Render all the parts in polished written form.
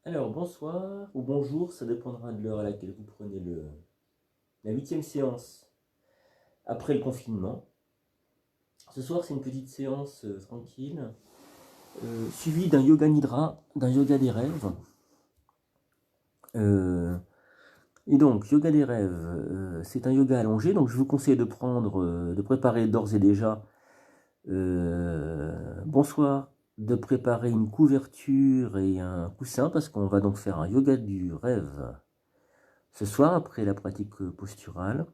Alors, bonsoir ou bonjour, ça dépendra de l'heure à laquelle vous prenez la 8e séance après le confinement. Ce soir, c'est une petite séance tranquille, suivie d'un yoga nidra, d'un yoga des rêves. Et donc, yoga des rêves, c'est un yoga allongé, donc je vous conseille de préparer d'ores et déjà, bonsoir, de préparer une couverture et un coussin, parce qu'on va donc faire un yoga du rêve ce soir après la pratique posturale.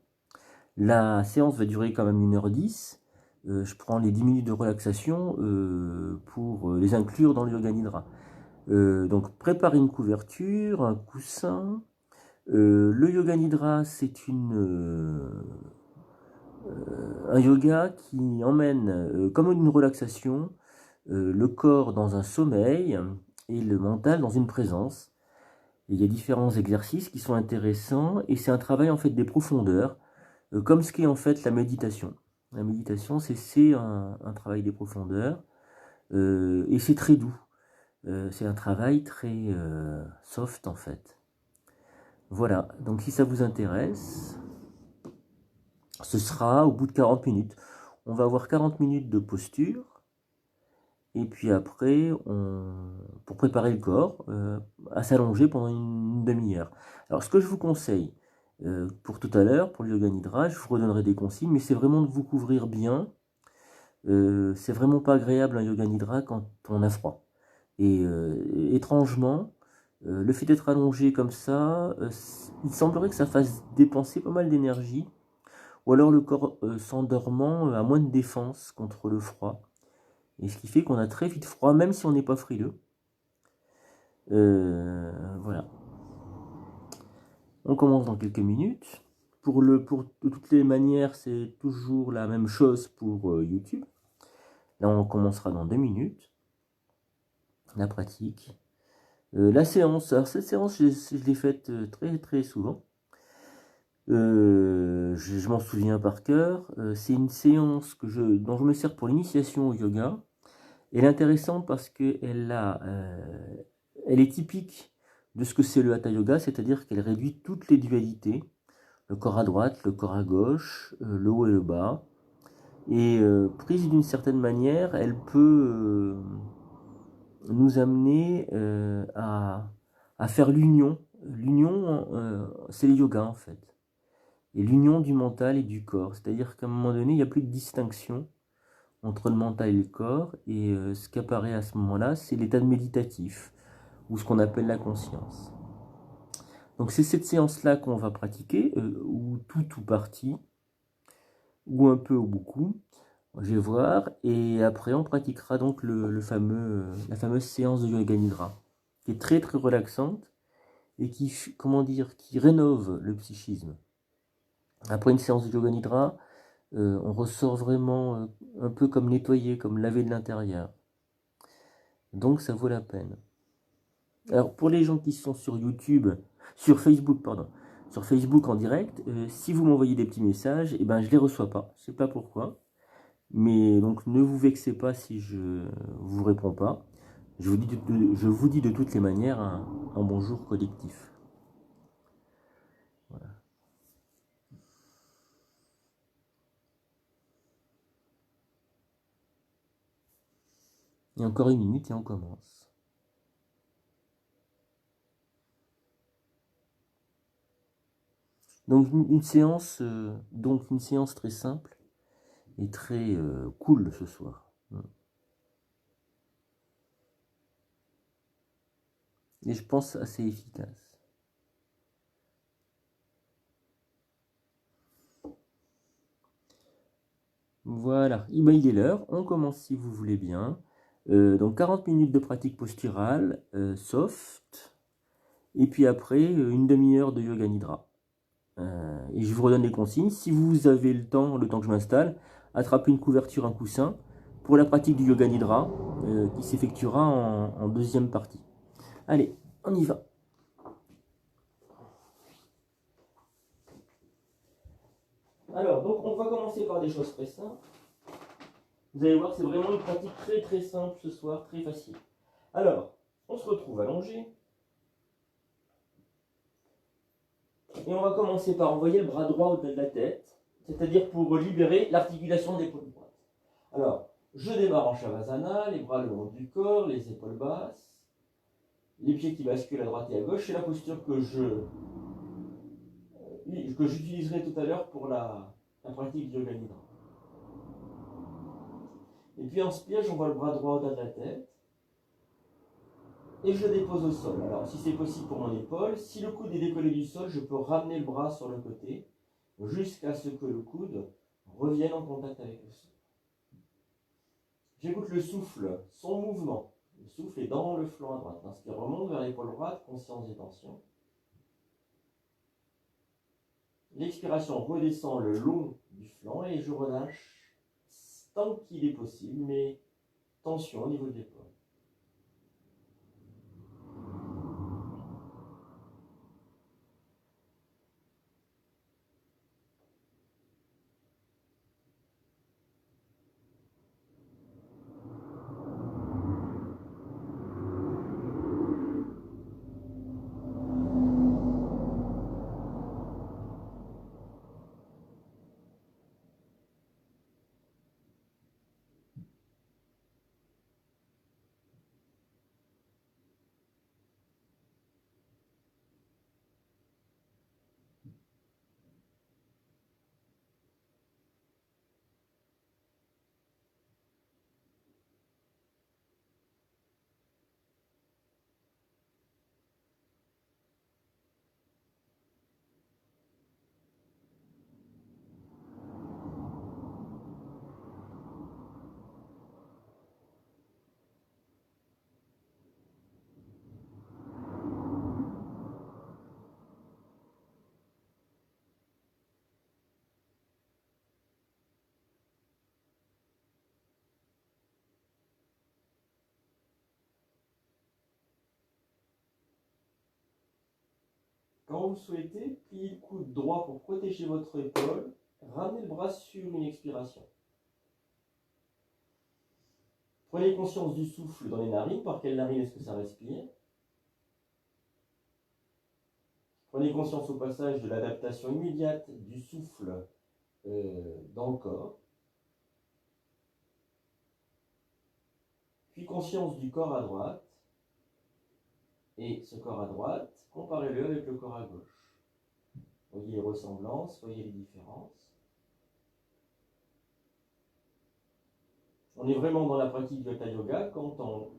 La séance va durer quand même 1h10. Je prends les 10 minutes de relaxation pour les inclure dans le yoga nidra. Donc préparez une couverture, un coussin. Le yoga nidra, c'est un yoga qui emmène, comme une relaxation, le corps dans un sommeil et le mental dans une présence. Et il y a différents exercices qui sont intéressants et c'est un travail en fait des profondeurs, comme ce qu'est en fait la méditation. La méditation, c'est un travail des profondeurs et c'est très doux. C'est un travail très soft en fait. Voilà, donc si ça vous intéresse, ce sera au bout de 40 minutes. On va avoir 40 minutes de posture et puis après, pour préparer le corps à s'allonger pendant une demi-heure. Alors ce que je vous conseille, pour tout à l'heure, pour le yoga nidra, je vous redonnerai des consignes, mais c'est vraiment de vous couvrir bien. C'est vraiment pas agréable un yoga nidra quand on a froid. Et étrangement, le fait d'être allongé comme ça, il semblerait que ça fasse dépenser pas mal d'énergie, ou alors le corps s'endormant a moins de défense contre le froid. Et ce qui fait qu'on a très vite froid, même si on n'est pas frileux. Voilà. On commence dans quelques minutes. De toutes les manières, c'est toujours la même chose pour YouTube. Là, on commencera dans 2 minutes. La pratique. La séance, alors cette séance, je l'ai faite très très souvent. Je m'en souviens par cœur. C'est une séance dont je me sers pour l'initiation au yoga. Elle est intéressante parce qu'elle elle est typique de ce que c'est le Hatha Yoga, c'est-à-dire qu'elle réduit toutes les dualités, le corps à droite, le corps à gauche, le haut et le bas. Et prise d'une certaine manière, elle peut nous amener à faire l'union. L'union, c'est le yoga en fait. Et l'union du mental et du corps. C'est-à-dire qu'à un moment donné, il n'y a plus de distinction entre le mental et le corps. Et ce qui apparaît à ce moment-là, c'est l'état méditatif, ou ce qu'on appelle la conscience. Donc c'est cette séance-là qu'on va pratiquer, ou tout ou partie, ou un peu ou beaucoup. Je vais voir, et après on pratiquera donc la fameuse séance de yoga nidra, qui est très très relaxante et qui rénove le psychisme. Après une séance de yoga nidra, on ressort vraiment un peu comme nettoyé, comme lavé de l'intérieur. Donc ça vaut la peine. Alors pour les gens qui sont sur YouTube, sur Facebook, pardon, sur Facebook en direct, si vous m'envoyez des petits messages, eh ben je les reçois pas. Je sais pas pourquoi. Mais donc ne vous vexez pas si je vous réponds pas. Je vous dis de toutes les manières un bonjour collectif. Voilà. Et encore 1 minute et on commence. Donc une séance très simple et très cool ce soir. Et je pense assez efficace. Voilà, il est l'heure, on commence si vous voulez bien. Donc 40 minutes de pratique posturale, soft, et puis après une demi-heure de yoga nidra. Et je vous redonne les consignes. Si vous avez le temps que je m'installe, attrapez une couverture, un coussin, pour la pratique du yoga nidra, qui s'effectuera en deuxième partie. Allez, on y va. Alors, donc on va commencer par des choses très simples. Vous allez voir, c'est vraiment une pratique très très simple ce soir, très facile. Alors, on se retrouve allongé. Et on va commencer par envoyer le bras droit au-delà de la tête, c'est-à-dire pour libérer l'articulation de l'épaule droite. Alors, je démarre en Shavasana, les bras le long du corps, les épaules basses, les pieds qui basculent à droite et à gauche. C'est la posture que j'utiliserai tout à l'heure pour la pratique du yoga nidra. Et puis inspire, j'envoie le bras droit au-delà de la tête. Et je le dépose au sol. Alors, si c'est possible pour mon épaule, si le coude est décollé du sol, je peux ramener le bras sur le côté jusqu'à ce que le coude revienne en contact avec le sol. J'écoute le souffle, son mouvement. Le souffle est dans le flanc à droite. L'inspire remonte vers l'épaule droite, conscience des tensions. L'expiration redescend le long du flanc et je relâche tant qu'il est possible, mais tension au niveau de l'épaule. Quand vous souhaitez, pliez le coude droit pour protéger votre épaule. Ramenez le bras sur une expiration. Prenez conscience du souffle dans les narines. Par quelle narine est-ce que ça respire? Prenez conscience au passage de l'adaptation immédiate du souffle dans le corps. Puis conscience du corps à droite. Et ce corps à droite, comparez-le avec le corps à gauche. Voyez les ressemblances, voyez les différences. On est vraiment dans la pratique du Hatha Yoga quand on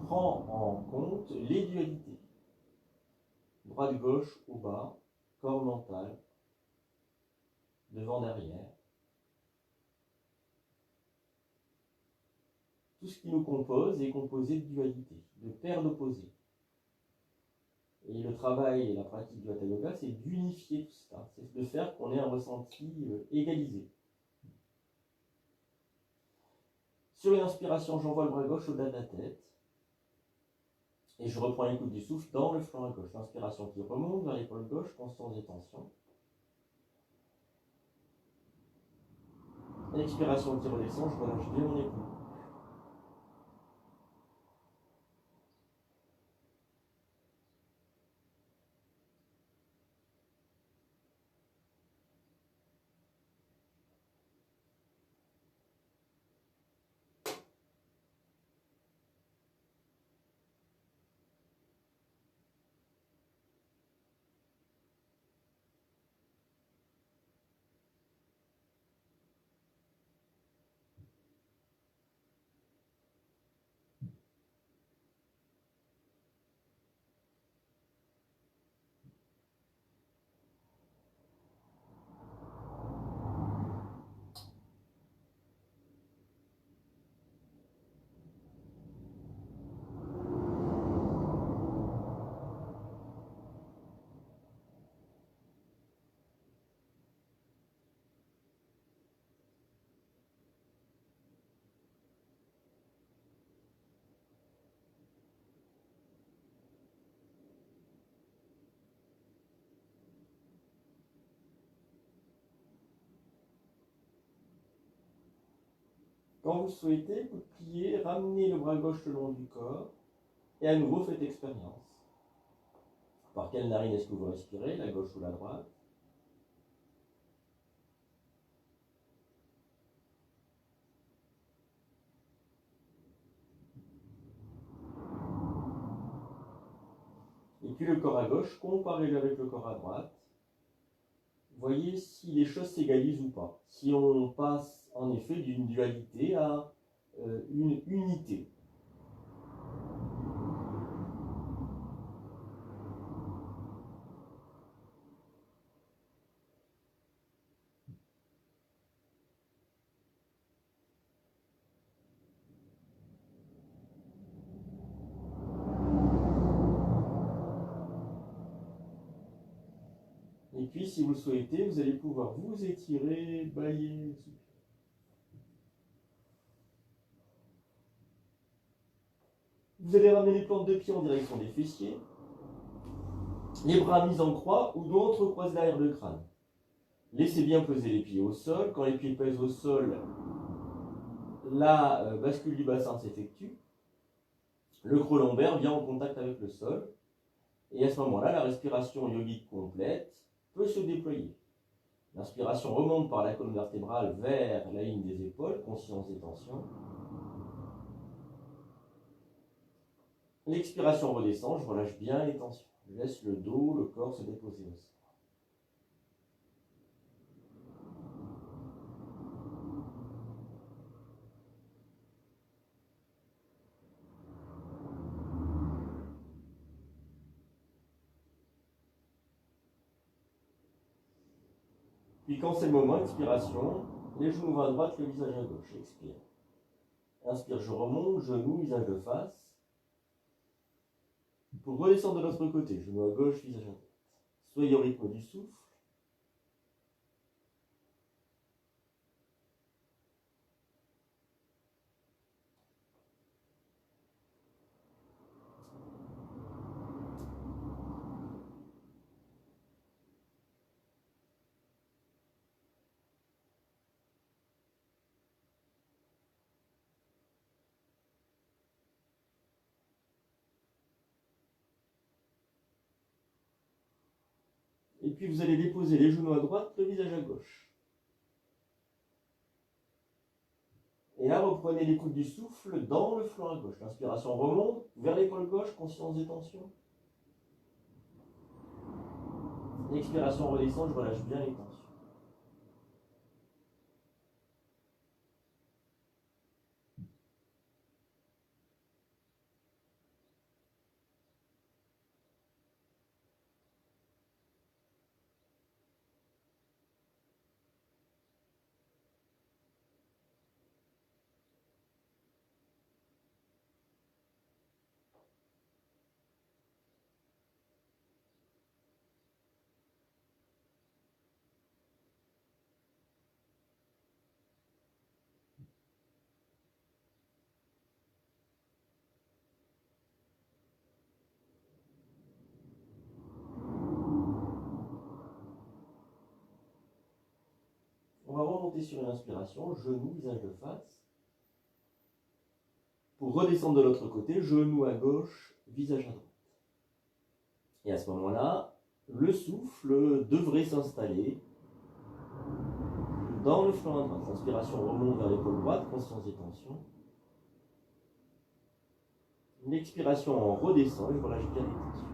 prend en compte les dualités. Droite-gauche au bas, corps mental, devant-derrière. Tout ce qui nous compose est composé de dualités, de paires d'opposés. Et le travail et la pratique du Hatha Yoga, c'est d'unifier tout ça, c'est de faire qu'on ait un ressenti égalisé. Sur une inspiration, j'envoie le bras gauche au-delà de la tête. Et je reprends l'écoute du souffle dans le flanc à gauche. L'inspiration qui remonte vers l'épaule gauche, conscience des tensions. L'expiration qui redescend, je relâche bien mon épaule. Quand vous souhaitez, vous pliez, ramenez le bras gauche le long du corps et à nouveau faites expérience. Par quelle narine est-ce que vous respirez, la gauche ou la droite? Et puis le corps à gauche, comparez-le avec le corps à droite. Voyez si les choses s'égalisent ou pas. Si on passe en effet d'une dualité à une unité. Et puis, si vous le souhaitez, vous allez pouvoir vous étirer, bailler, soupirer. Vous allez ramener les plantes de pied en direction des fessiers, les bras mis en croix ou d'autres croisés derrière le crâne. Laissez bien peser les pieds au sol. Quand les pieds pèsent au sol, la bascule du bassin s'effectue. Le creux lombaire vient en contact avec le sol. Et à ce moment-là, la respiration yogique complète peut se déployer. L'inspiration remonte par la colonne vertébrale vers la ligne des épaules, conscience des tensions. L'expiration redescend, je relâche bien les tensions. Je laisse le dos, le corps se déposer au sol. Puis quand c'est le moment, expiration, les genoux vers droite, le visage à gauche. Expire. Inspire, je remonte, genou, visage de face. Pour redescendre de l'autre côté, genou à gauche, visage à droite. Soyez au rythme du souffle. Et puis vous allez déposer les genoux à droite, le visage à gauche. Et là, reprenez l'écoute du souffle dans le flanc à gauche. L'inspiration remonte vers l'épaule gauche, conscience des tensions. L'expiration redescend, je relâche bien les tensions. On va remonter sur une inspiration, genou, visage de face. Pour redescendre de l'autre côté, genou à gauche, visage à droite. Et à ce moment-là, le souffle devrait s'installer dans le flanc à droite. L'inspiration remonte vers l'épaule droite, conscience des tensions. L'expiration en redescend, et je relâche bien les tensions.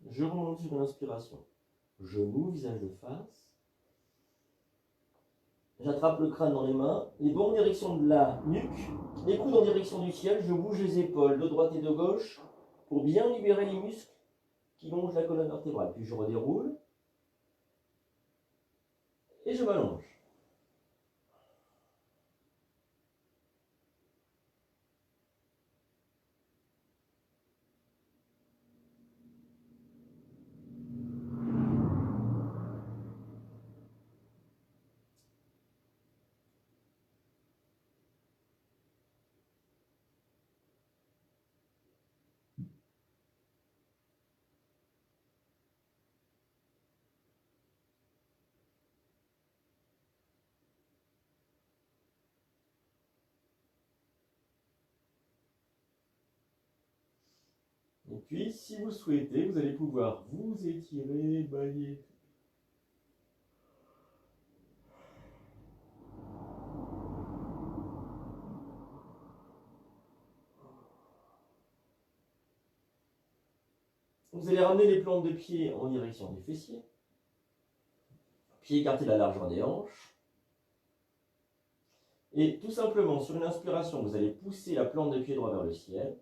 Je remonte sur une inspiration. Genou, visage de face. J'attrape le crâne dans les mains, les doigts en direction de la nuque, les coudes en direction du ciel, je bouge les épaules de droite et de gauche pour bien libérer les muscles qui longent la colonne vertébrale. Puis je redéroule et je m'allonge. Et puis, si vous souhaitez, vous allez pouvoir vous étirer, bailler. Vous allez ramener les plantes de pied en direction des fessiers. Pieds écartés de la largeur des hanches. Et tout simplement, sur une inspiration, vous allez pousser la plante de pied droit vers le ciel.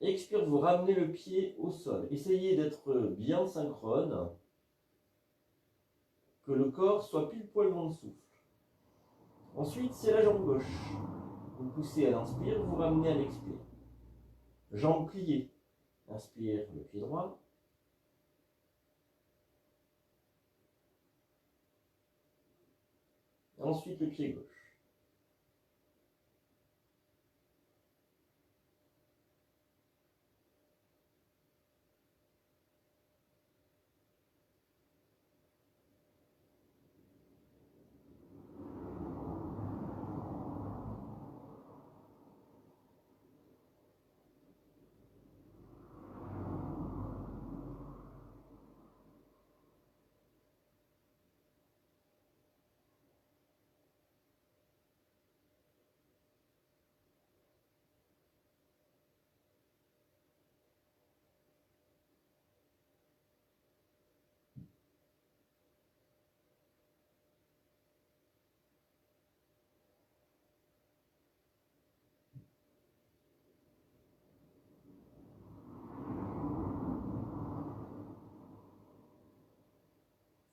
Expire, vous ramenez le pied au sol. Essayez d'être bien synchrone, que le corps soit pile poil dans le souffle. Ensuite, c'est la jambe gauche. Vous poussez à l'inspire, vous ramenez à l'expire. Jambe pliée. Inspire, le pied droit. Ensuite, le pied gauche.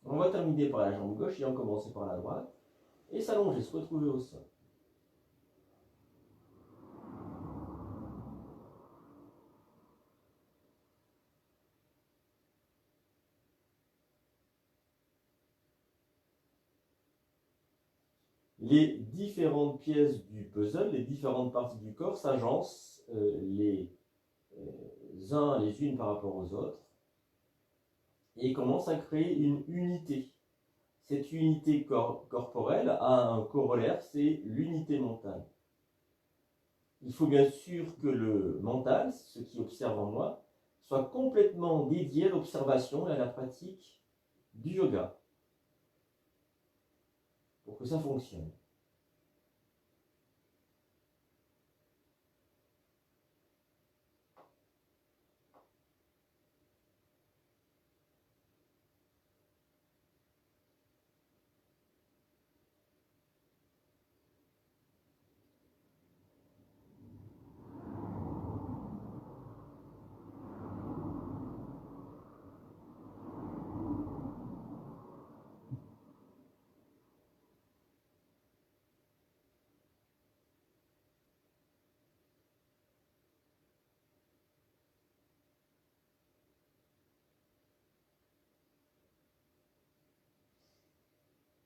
On va terminer par la jambe gauche, ayant commencé par la droite, et s'allonger, se retrouver au sol. Les différentes pièces du puzzle, les différentes parties du corps s'agencent les uns les unes par rapport aux autres et commencent à créer une unité. Cette unité corporelle a un corollaire, c'est l'unité mentale. Il faut bien sûr que le mental, ce qui observe en moi, soit complètement dédié à l'observation et à la pratique du yoga pour que ça fonctionne.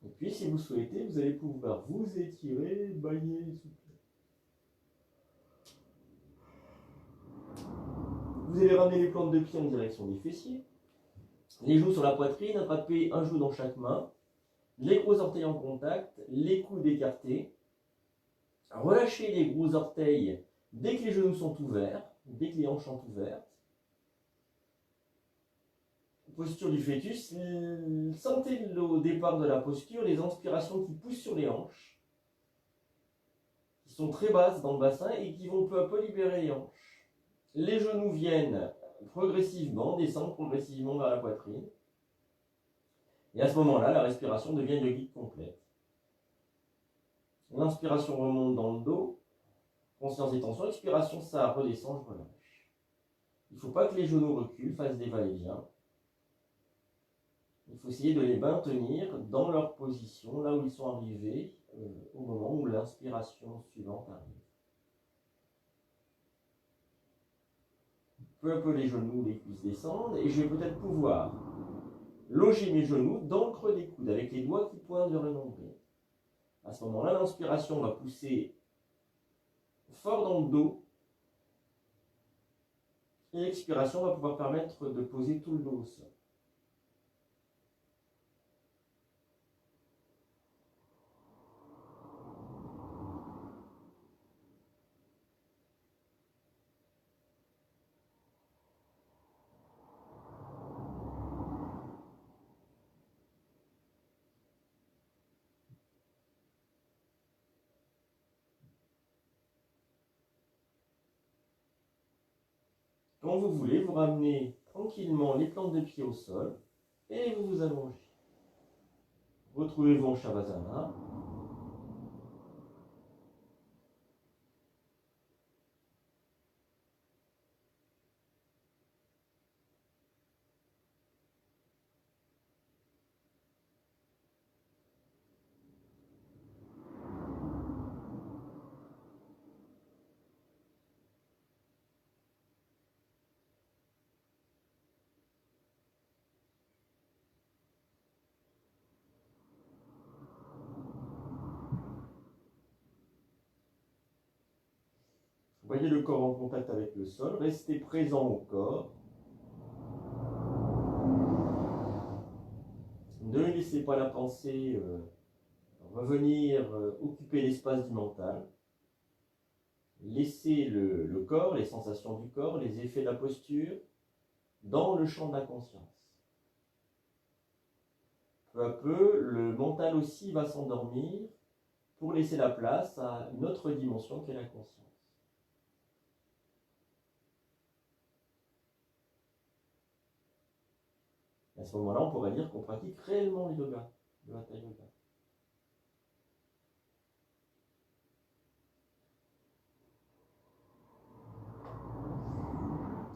Et puis, si vous souhaitez, vous allez pouvoir vous étirer, bailler, souffler. Vous allez ramener les plantes de pied en direction des fessiers, les joues sur la poitrine, attraper un genou dans chaque main, les gros orteils en contact, les coudes écartés. Relâchez les gros orteils dès que les genoux sont ouverts, dès que les hanches sont ouvertes. Posture du fœtus, sentez au départ de la posture les inspirations qui poussent sur les hanches, qui sont très basses dans le bassin et qui vont peu à peu libérer les hanches. Les genoux viennent progressivement, descendent progressivement vers la poitrine. Et à ce moment-là, la respiration devient yogique complète. L'inspiration remonte dans le dos, conscience et tension. Expiration, ça redescend, je relâche. Il ne faut pas que les genoux reculent, fassent des va-et-vient. Il faut essayer de les maintenir dans leur position, là où ils sont arrivés, au moment où l'inspiration suivante arrive. Peu à peu, les genoux, les cuisses descendent, et je vais peut-être pouvoir loger mes genoux dans le creux des coudes, avec les doigts qui pointent vers le nombril. À ce moment-là, l'inspiration va pousser fort dans le dos, et l'expiration va pouvoir permettre de poser tout le dos au sol. Quand vous voulez, vous ramenez tranquillement les plantes de pied au sol et vous vous allongez. Retrouvez-vous en Shavasana. Voyez le corps en contact avec le sol, restez présent au corps. Ne laissez pas la pensée revenir occuper l'espace du mental. Laissez le corps, les sensations du corps, les effets de la posture dans le champ de la conscience. Peu à peu, le mental aussi va s'endormir pour laisser la place à une autre dimension qu'est la conscience. À ce moment-là, on pourrait dire qu'on pratique réellement le yoga, le hatha yoga.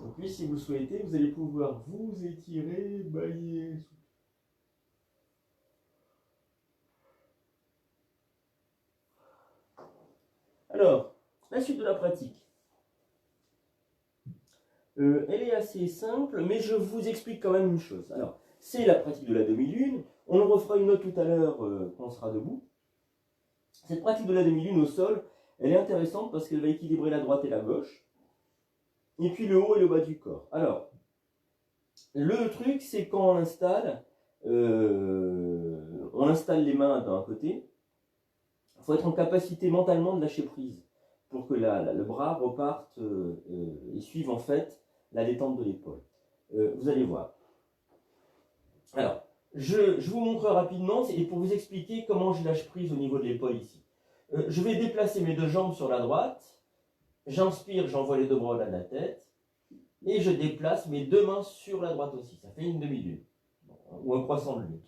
Et puis, si vous souhaitez, vous allez pouvoir vous étirer, bailler. Alors, la suite de la pratique. Elle est assez simple, mais je vous explique quand même une chose. Alors, c'est la pratique de la demi-lune. On en refera une autre tout à l'heure quand on sera debout. Cette pratique de la demi-lune au sol, elle est intéressante parce qu'elle va équilibrer la droite et la gauche, et puis le haut et le bas du corps. Alors, le truc, c'est quand on installe les mains d'un côté, il faut être en capacité mentalement de lâcher prise pour que le bras reparte et suive en fait la détente de l'épaule. Vous allez voir. Alors, je vous montre rapidement, et pour vous expliquer comment je lâche prise au niveau de l'épaule ici. Je vais déplacer mes deux jambes sur la droite, j'inspire, j'envoie les deux bras au-delà de la tête, et je déplace mes deux mains sur la droite aussi. Ça fait une demi-lune, ou un croissant de lune.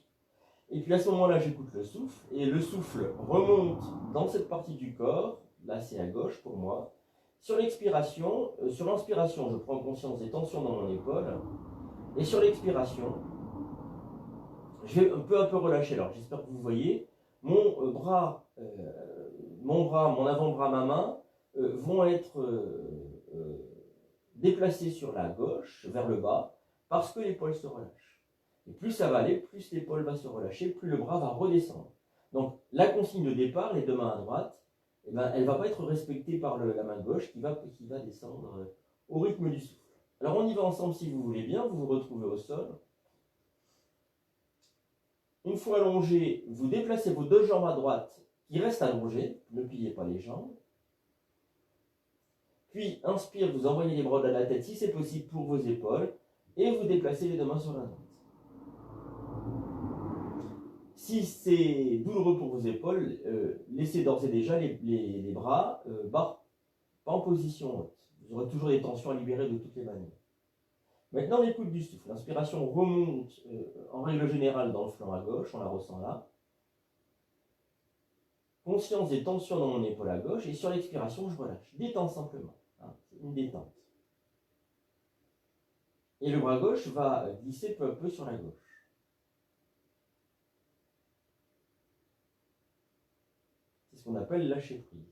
Et puis à ce moment-là, j'écoute le souffle, et le souffle remonte dans cette partie du corps, là c'est à gauche pour moi. Sur l'expiration, sur l'inspiration, je prends conscience des tensions dans mon épaule, et sur l'expiration, je vais peu à peu relâcher. Alors j'espère que vous voyez, mon avant-bras, ma main, vont être déplacés sur la gauche, vers le bas, parce que l'épaule se relâche. Et plus ça va aller, plus l'épaule va se relâcher, plus le bras va redescendre. Donc la consigne de départ, les deux mains à droite, eh ben, elle ne va pas être respectée par la main gauche qui va descendre au rythme du souffle. Alors on y va ensemble si vous voulez bien, vous vous retrouvez au sol. Une fois allongé, vous déplacez vos deux jambes à droite qui restent allongées, ne pliez pas les jambes. Puis inspire, vous envoyez les bras de la tête si c'est possible pour vos épaules et vous déplacez les deux mains sur la droite. Si c'est douloureux pour vos épaules, laissez d'ores et déjà les bras bas, pas en position haute. Vous aurez toujours des tensions à libérer de toutes les manières. Maintenant, l'écoute du souffle. L'inspiration remonte en règle générale dans le flanc à gauche, on la ressent là. conscience des tensions dans mon épaule à gauche, et sur l'expiration, je relâche. Détente simplement. Hein, c'est une détente. Et le bras gauche va glisser peu à peu sur la gauche. C'est ce qu'on appelle lâcher prise.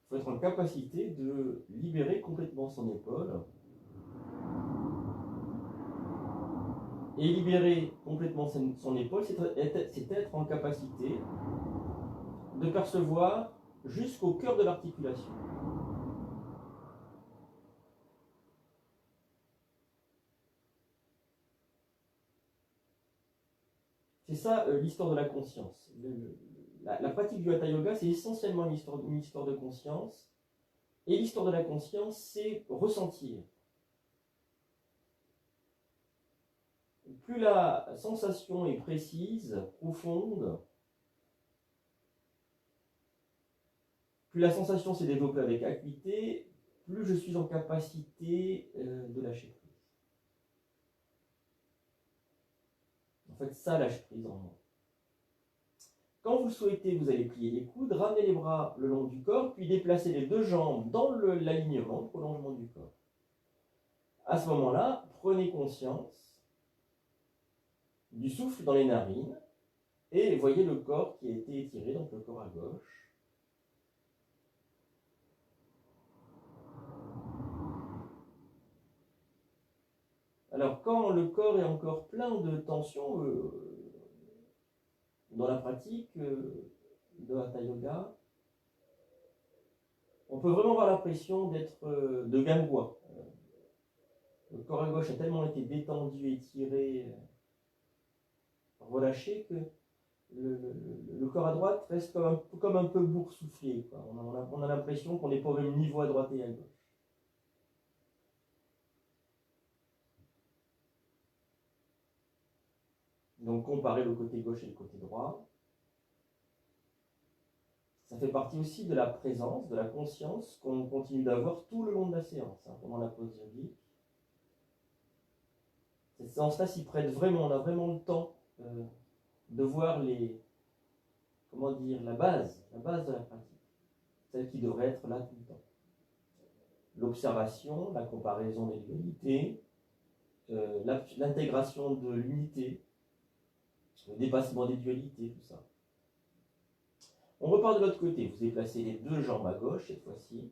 Il faut être en capacité de libérer complètement son épaule. Et libérer complètement son épaule, c'est être en capacité de percevoir jusqu'au cœur de l'articulation. C'est ça l'histoire de la conscience. La pratique du Hatha Yoga, c'est essentiellement une histoire de conscience. Et l'histoire de la conscience, c'est ressentir. Plus la sensation est précise, profonde, plus la sensation s'est développée avec acuité, plus je suis en capacité de lâcher prise. En fait, ça lâche prise en moi. Quand vous le souhaitez, vous allez plier les coudes, ramener les bras le long du corps, puis déplacer les deux jambes dans l'alignement, le prolongement du corps. À ce moment-là, prenez conscience du souffle dans les narines et voyez le corps qui a été étiré, donc le corps à gauche. Alors, quand le corps est encore plein de tension dans la pratique de Hatha Yoga, on peut vraiment avoir l'impression d'être de Gamboa. Le corps à gauche a tellement été détendu, étiré, relâché que le corps à droite reste comme un peu boursouflé. On a l'impression qu'on n'est pas au même niveau à droite et à gauche. Donc comparer le côté gauche et le côté droit. Ça fait partie aussi de la présence, de la conscience qu'on continue d'avoir tout le long de la séance, pendant la pause yogique. Cette séance-là s'y prête vraiment, on a vraiment le temps de voir la base de la pratique, celle qui devrait être là tout le temps. L'observation, la comparaison des dualités, l'intégration de l'unité, le dépassement des dualités, tout ça. On repart de l'autre côté, vous déplacez les deux jambes à gauche cette fois-ci.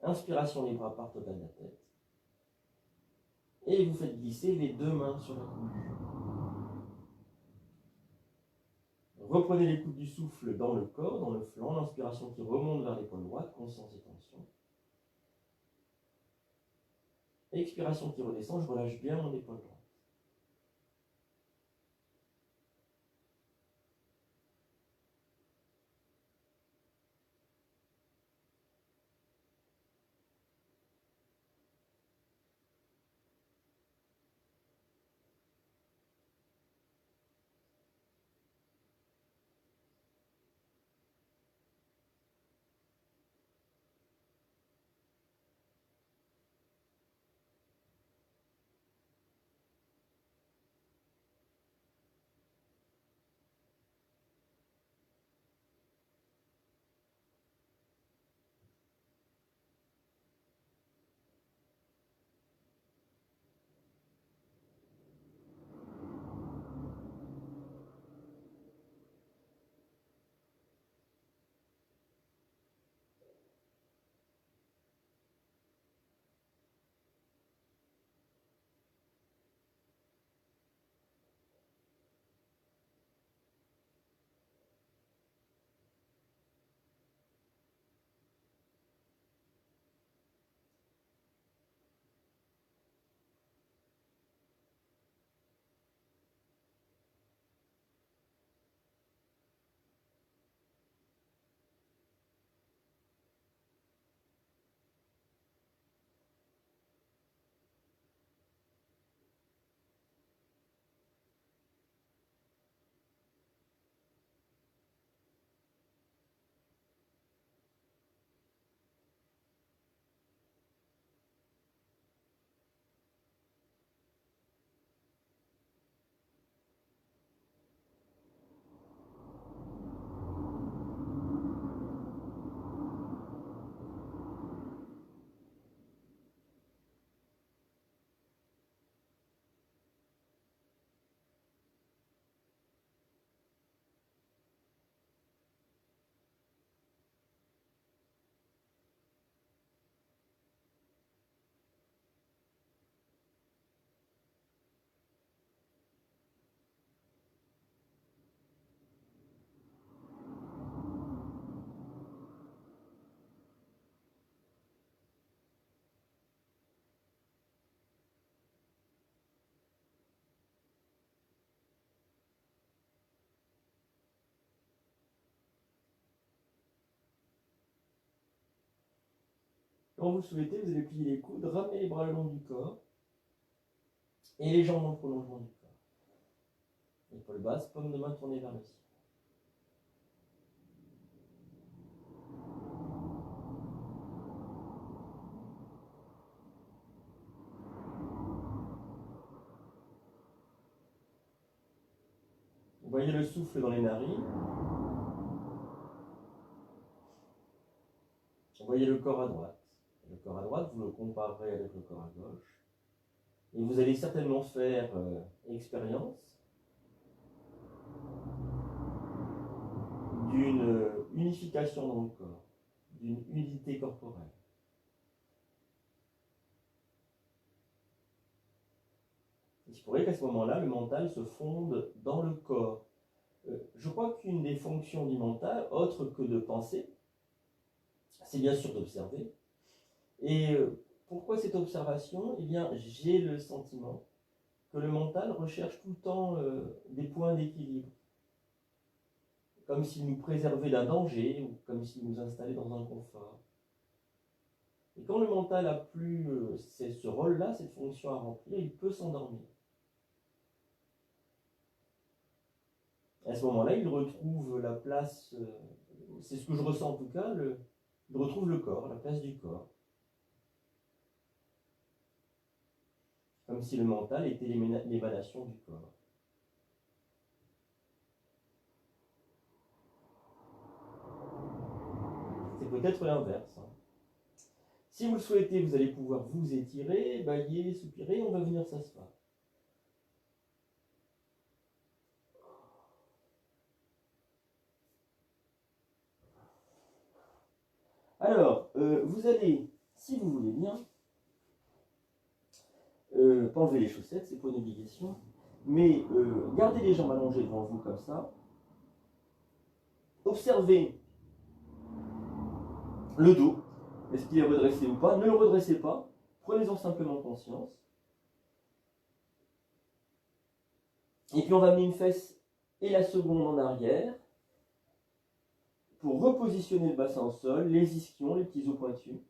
Inspiration, les bras partent au-delà de la tête. Et vous faites glisser les deux mains sur la coude. Reprenez les coudes du souffle dans le corps, dans le flanc, l'inspiration qui remonte vers l'épaule droite, conscience et tension. Expiration qui redescend, je relâche bien mon épaule droite. Quand vous le souhaitez, vous allez plier les coudes, ramener les bras le long du corps et les jambes dans le prolongement du corps. Épaule basse, paume de main tournée vers le ciel. Vous voyez le souffle dans les narines. Vous voyez le corps à droite. Le corps à droite, vous le comparerez avec le corps à gauche. Et vous allez certainement faire expérience d'une unification dans le corps, d'une unité corporelle. Il se pourrait qu'à ce moment-là, le mental se fonde dans le corps. Je crois qu'une des fonctions du mental, autre que de penser, c'est bien sûr d'observer. Et pourquoi cette observation? Eh bien, j'ai le sentiment que le mental recherche tout le temps des points d'équilibre. Comme s'il nous préservait d'un danger, ou comme s'il nous installait dans un confort. Et quand le mental n'a plus ce rôle-là, cette fonction à remplir, il peut s'endormir. À ce moment-là, il retrouve la place, c'est ce que je ressens en tout cas, il retrouve le corps, la place du corps. Comme si le mental était l'émanation du corps. C'est peut-être l'inverse. Hein. Si vous le souhaitez, vous allez pouvoir vous étirer, bâiller, soupirer, on va venir s'asseoir. Alors, vous allez, si vous voulez bien, pas enlever les chaussettes, c'est pas une obligation, mais gardez les jambes allongées devant vous comme ça. Observez le dos, est-ce qu'il est redressé ou pas? Ne le redressez pas, prenez-en simplement conscience. Et puis on va amener une fesse et la seconde en arrière pour repositionner le bassin au sol, les ischions, les petits os pointus.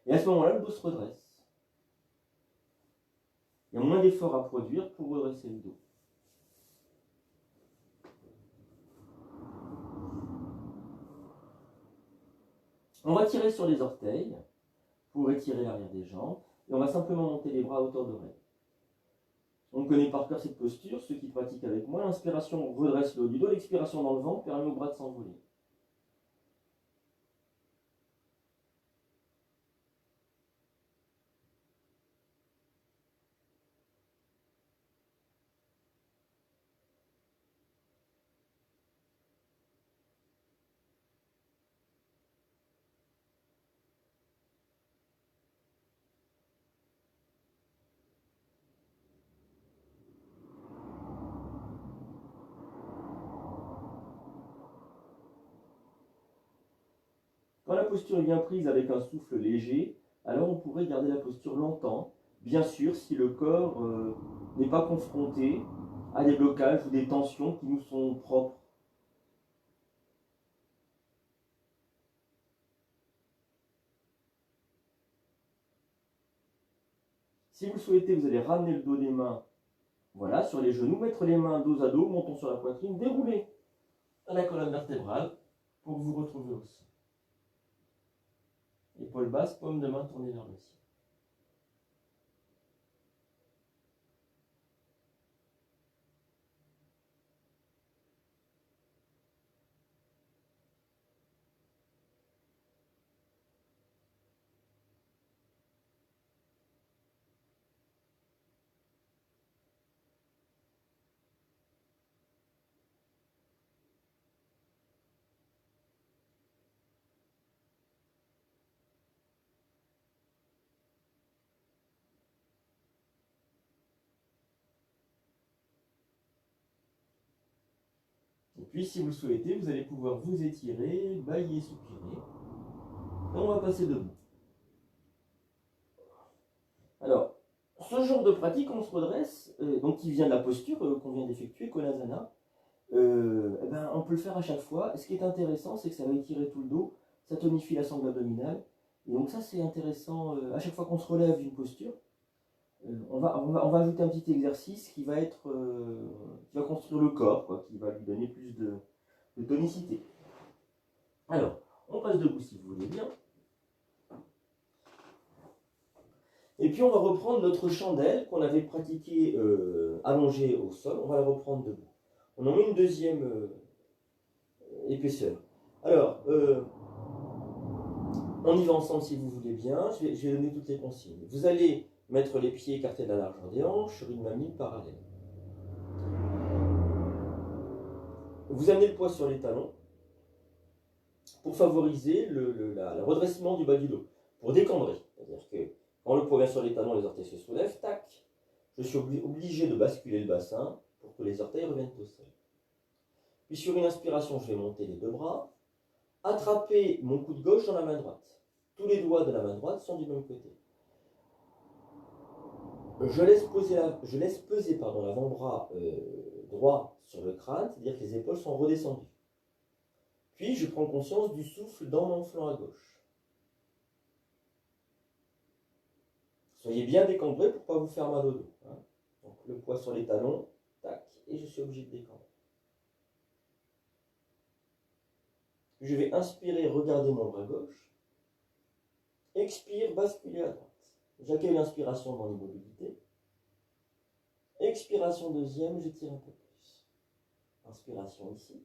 Et à ce moment-là, le dos se redresse. Il y a moins d'efforts à produire pour redresser le dos. On va tirer sur les orteils pour étirer l'arrière des jambes. Et on va simplement monter les bras à hauteur d'oreille. On connaît par cœur cette posture, ceux qui pratiquent avec moi. L'inspiration redresse le haut du dos, l'expiration dans le ventre permet au bras de s'envoler. Quand la posture est bien prise avec un souffle léger, alors on pourrait garder la posture longtemps, bien sûr si le corps n'est pas confronté à des blocages ou des tensions qui nous sont propres. Si vous le souhaitez, vous allez ramener le dos des mains voilà, sur les genoux, mettre les mains dos à dos, montons sur la poitrine, dérouler la colonne vertébrale pour vous retrouver au sol. Épaule basse, paume de main tournée vers le ciel. Et puis, si vous le souhaitez, vous allez pouvoir vous étirer, bâiller, soupirer. Et on va passer debout. Alors, ce genre de pratique, on se redresse, donc qui vient de la posture qu'on vient d'effectuer, Konasana, on peut le faire à chaque fois. Et ce qui est intéressant, c'est que ça va étirer tout le dos. ça tonifie la sangle abdominale. Et donc ça c'est intéressant, à chaque fois qu'on se relève d'une posture, on va ajouter un petit exercice qui va construire le corps, quoi, qui va lui donner plus de tonicité. Alors, on passe debout si vous voulez bien. Et puis on va reprendre notre chandelle qu'on avait pratiquée allongée au sol, on va la reprendre debout. On en met une deuxième épaisseur. Alors, on y va ensemble si vous voulez bien, je vais donner toutes les consignes. Vous allez mettre les pieds écartés de la largeur des hanches sur une mamelle parallèle. Vous amenez le poids sur les talons pour favoriser le redressement du bas du dos, pour décambrer. C'est-à-dire que quand le poids vient sur les talons, les orteils se soulèvent, tac, je suis obligé de basculer le bassin pour que les orteils reviennent au sol. Puis sur une inspiration, je vais monter les deux bras, attraper mon coude gauche dans la main droite. Tous les doigts de la main droite sont du même côté. Je laisse peser l'avant-bras droit sur le crâne, c'est-à-dire que les épaules sont redescendues. Puis je prends conscience du souffle dans mon flanc à gauche. Soyez bien décambré pour ne pas vous faire mal au dos. Hein. Donc le poids sur les talons, tac, et je suis obligé de décambrer. Je vais inspirer, regarder mon bras gauche. Expire, basculer à droite. J'accueille l'inspiration dans l'immobilité. Expiration deuxième, j'étire un peu plus. Inspiration ici.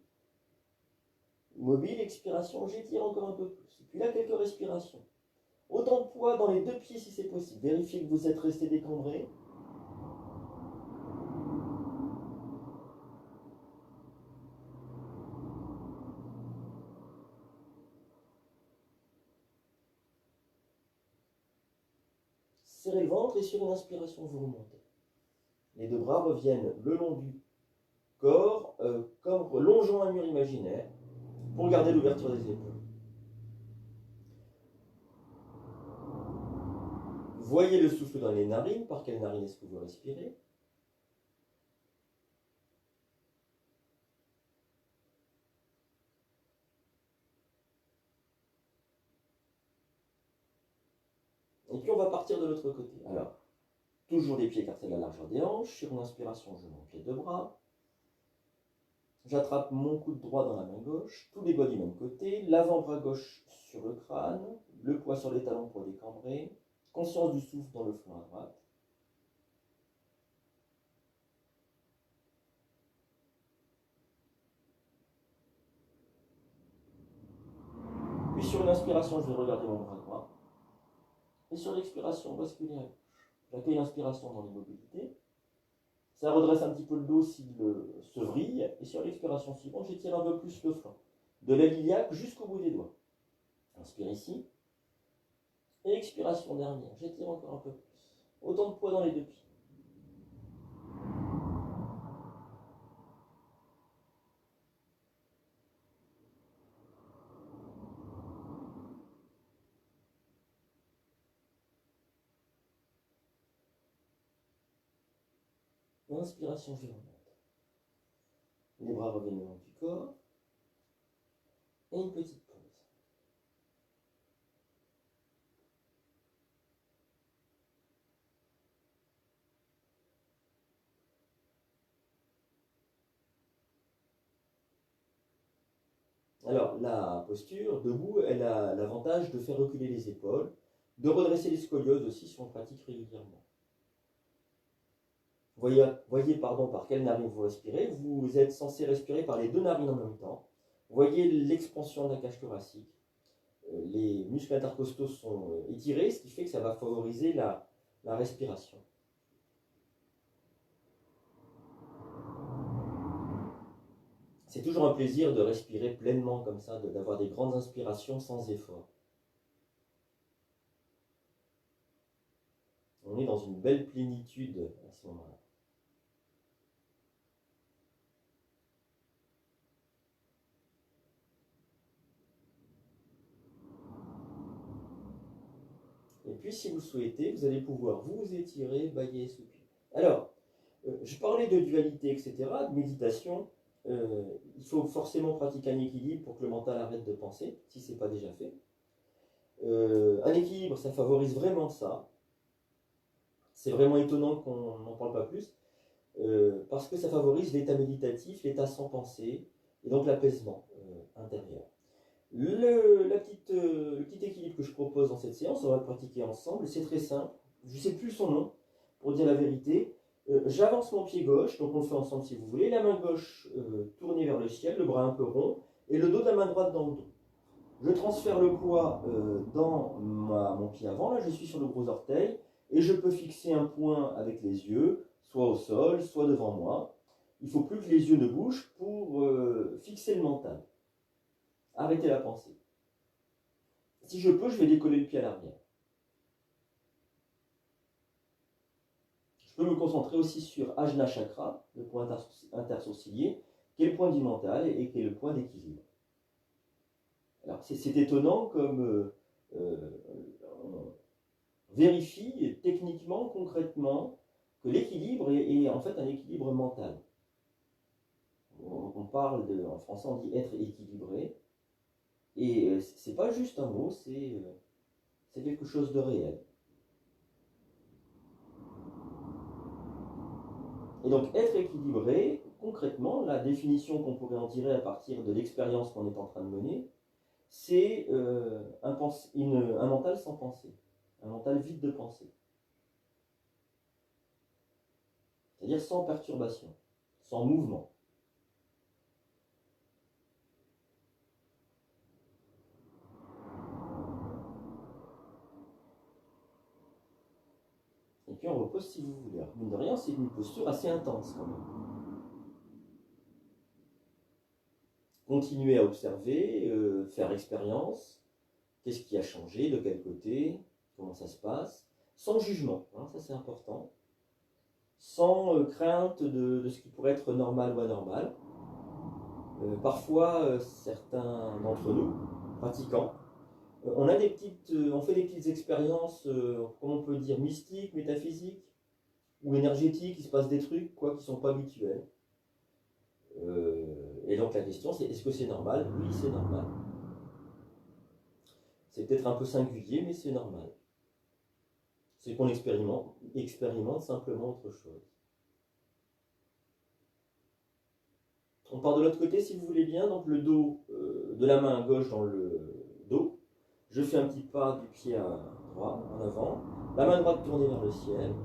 Immobile, expiration, j'étire encore un peu plus. Et puis là, quelques respirations. Autant de poids dans les deux pieds si c'est possible. Vérifiez que vous êtes resté décambré. Serrez le ventre et sur une inspiration, vous remontez. Les deux bras reviennent le long du corps, comme longeant un mur imaginaire, pour garder l'ouverture des épaules. Voyez le souffle dans les narines. Par quelle narine est-ce que vous respirez? Et puis on va partir de l'autre côté. Alors, toujours les pieds écartés de la largeur des hanches. Sur une inspiration, je monte les deux bras. J'attrape mon coude droit dans la main gauche, tous les doigts du même côté, l'avant-bras gauche sur le crâne, le poids sur les talons pour décambrer, conscience du souffle dans le flanc à droite. Puis sur une inspiration, je vais regarder mon bras droit. Et sur l'expiration, basculer à gauche. J'accueille l'inspiration dans l'immobilité. Ça redresse un petit peu le dos s'il se vrille. Et sur l'expiration suivante, j'étire un peu plus le flanc. De la iliaque jusqu'au bout des doigts. Inspire ici. Et expiration dernière, j'étire encore un peu plus. Autant de poids dans les deux pieds. Inspiration, je remonte. Les bras reviennent le long du corps. Et une petite pause. Alors, la posture, debout, elle a l'avantage de faire reculer les épaules, de redresser les scolioses aussi si on pratique régulièrement. Voyez par quelle narine vous respirez. Vous êtes censé respirer par les deux narines en même temps. Voyez l'expansion de la cage thoracique. Les muscles intercostaux sont étirés, ce qui fait que ça va favoriser la respiration. C'est toujours un plaisir de respirer pleinement comme ça, d'avoir des grandes inspirations sans effort. On est dans une belle plénitude à ce moment-là. Et puis, si vous souhaitez, vous allez pouvoir vous étirer, bâiller et soupirer. Alors, je parlais de dualité, etc., de méditation. il faut forcément pratiquer un équilibre pour que le mental arrête de penser, si ce n'est pas déjà fait. Un équilibre, ça favorise vraiment ça. C'est vraiment étonnant qu'on n'en parle pas plus, parce que ça favorise l'état méditatif, l'état sans pensée, et donc l'apaisement intérieur. Le petit équilibre que je propose dans cette séance, on va le pratiquer ensemble, c'est très simple. Je ne sais plus son nom, pour dire la vérité. J'avance mon pied gauche, donc on le fait ensemble si vous voulez, la main gauche tournée vers le ciel, le bras un peu rond, et le dos de la main droite dans le dos. Je transfère le poids dans mon pied avant, là je suis sur le gros orteil, et je peux fixer un point avec les yeux, soit au sol, soit devant moi. Il ne faut plus que les yeux ne bougent pour fixer le mental. Arrêtez la pensée. Si je peux, je vais décoller le pied à l'arrière. Je peux me concentrer aussi sur Ajna Chakra, le point intersourcilier, qui est le point du mental et qui est le point d'équilibre. Alors c'est étonnant comme on vérifie techniquement, concrètement, que l'équilibre est en fait un équilibre mental. On parle en français on dit être équilibré, et c'est pas juste un mot, c'est quelque chose de réel. Et donc être équilibré, concrètement, la définition qu'on pourrait en tirer à partir de l'expérience qu'on est en train de mener, c'est un mental sans pensée, un mental vide de pensée. C'est-à-dire sans perturbation, sans mouvement. Et puis on repose si vous voulez. Alors, mine de rien, c'est une posture assez intense quand même. Continuez à observer, faire expérience. Qu'est-ce qui a changé, de quel côté, comment ça se passe, sans jugement, hein, ça c'est important, sans crainte de ce qui pourrait être normal ou anormal. Parfois, certains d'entre nous, pratiquants, on fait des petites expériences, comment on peut dire, mystiques, métaphysiques, ou énergétiques, il se passe des trucs quoi, qui ne sont pas habituels. Et donc la question c'est, est-ce que c'est normal? Oui, c'est normal. C'est peut-être un peu singulier, mais c'est normal. C'est qu'on expérimente simplement autre chose. On part de l'autre côté si vous voulez bien, donc le dos de la main gauche dans le dos. Je fais un petit pas du pied droit en avant, la main droite tournée vers le ciel,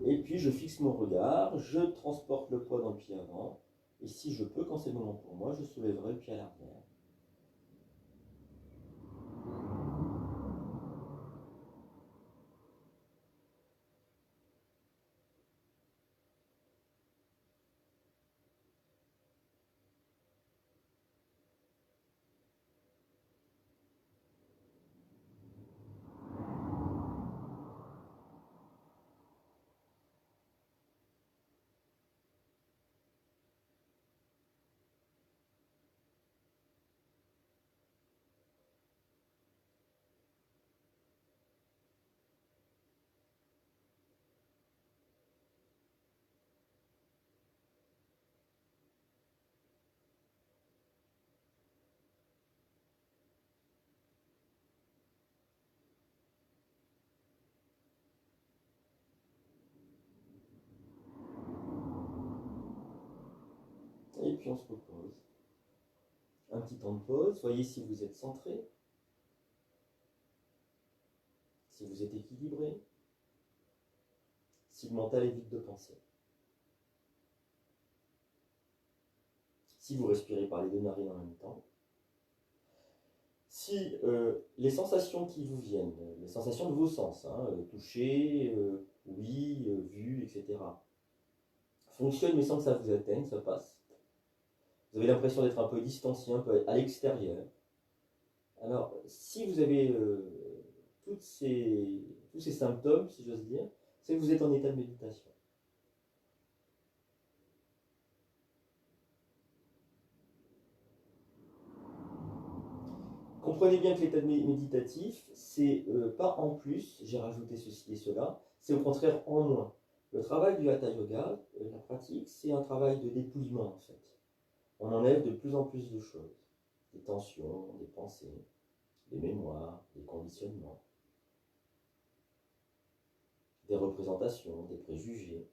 et puis je fixe mon regard, je transporte le poids dans le pied avant, et si je peux, quand c'est le moment pour moi, je soulèverai le pied à l'arrière. Et puis on se repose. Un petit temps de pause, voyez si vous êtes centré, si vous êtes équilibré, si le mental est vide de pensée. Si vous respirez par les deux narines en même temps. Si les sensations qui vous viennent, les sensations de vos sens, hein, toucher, oui, vu, etc., fonctionnent mais sans que ça vous atteigne, ça passe. Vous avez l'impression d'être un peu distancié, un peu à l'extérieur. Alors, si vous avez tous ces symptômes, si j'ose dire, c'est que vous êtes en état de méditation. Comprenez bien que l'état méditatif, c'est pas en plus, j'ai rajouté ceci et cela, c'est au contraire en moins. Le travail du Hatha Yoga, la pratique, c'est un travail de dépouillement en fait. on enlève de plus en plus de choses. Des tensions, des pensées, des mémoires, des conditionnements, des représentations, des préjugés,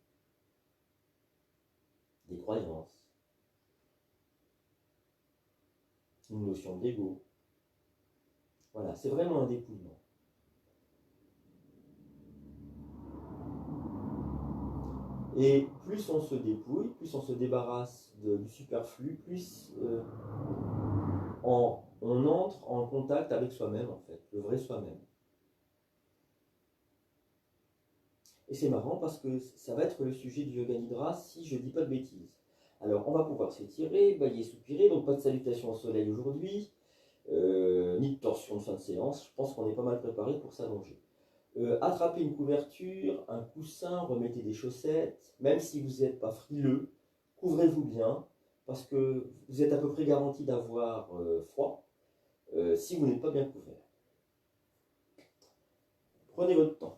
des croyances, une notion d'ego. Voilà, c'est vraiment un dépouillement. Et plus on se dépouille, plus on se débarrasse du superflu, plus on entre en contact avec soi-même, en fait, le vrai soi-même. Et c'est marrant parce que ça va être le sujet du Yoga Nidra si je ne dis pas de bêtises. Alors, on va pouvoir s'étirer, bailler, soupirer, donc pas de salutation au soleil aujourd'hui, ni de torsion de fin de séance. Je pense qu'on est pas mal préparé pour s'allonger. Attrapez une couverture, un coussin, remettez des chaussettes, même si vous n'êtes pas frileux, couvrez-vous bien, parce que vous êtes à peu près garanti d'avoir froid si vous n'êtes pas bien couvert. Prenez votre temps.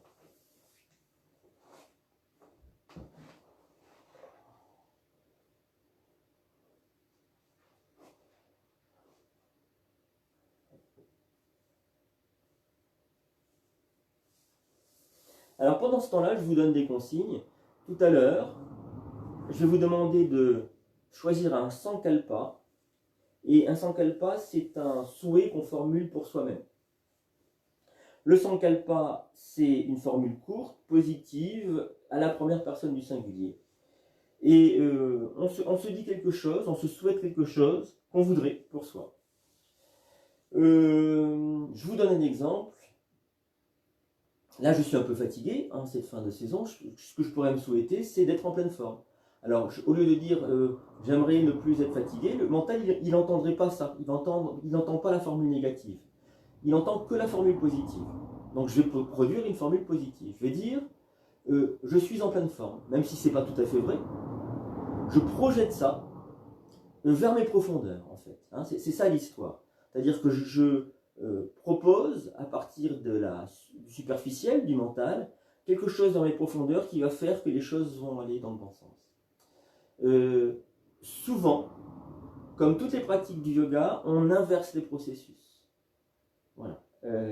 Alors pendant ce temps-là, je vous donne des consignes. Tout à l'heure, je vais vous demander de choisir un sankalpa. Et un sankalpa, c'est un souhait qu'on formule pour soi-même. Le sankalpa, c'est une formule courte, positive, à la première personne du singulier. Et on se dit quelque chose, on se souhaite quelque chose qu'on voudrait pour soi. Je vous donne un exemple. Là, je suis un peu fatigué, hein, cette fin de saison. Ce que je pourrais me souhaiter, c'est d'être en pleine forme. Alors, au lieu de dire j'aimerais ne plus être fatigué, le mental, il n'entendrait pas ça. Il n'entend pas la formule négative. Il n'entend que la formule positive. Donc, je vais produire une formule positive. Je vais dire je suis en pleine forme, même si ce n'est pas tout à fait vrai. Je projette ça vers mes profondeurs, en fait. Hein, c'est ça l'histoire. C'est-à-dire que je propose, à partir du superficiel, du mental, quelque chose dans mes profondeurs qui va faire que les choses vont aller dans le bon sens. Souvent, comme toutes les pratiques du yoga, on inverse les processus. Voilà.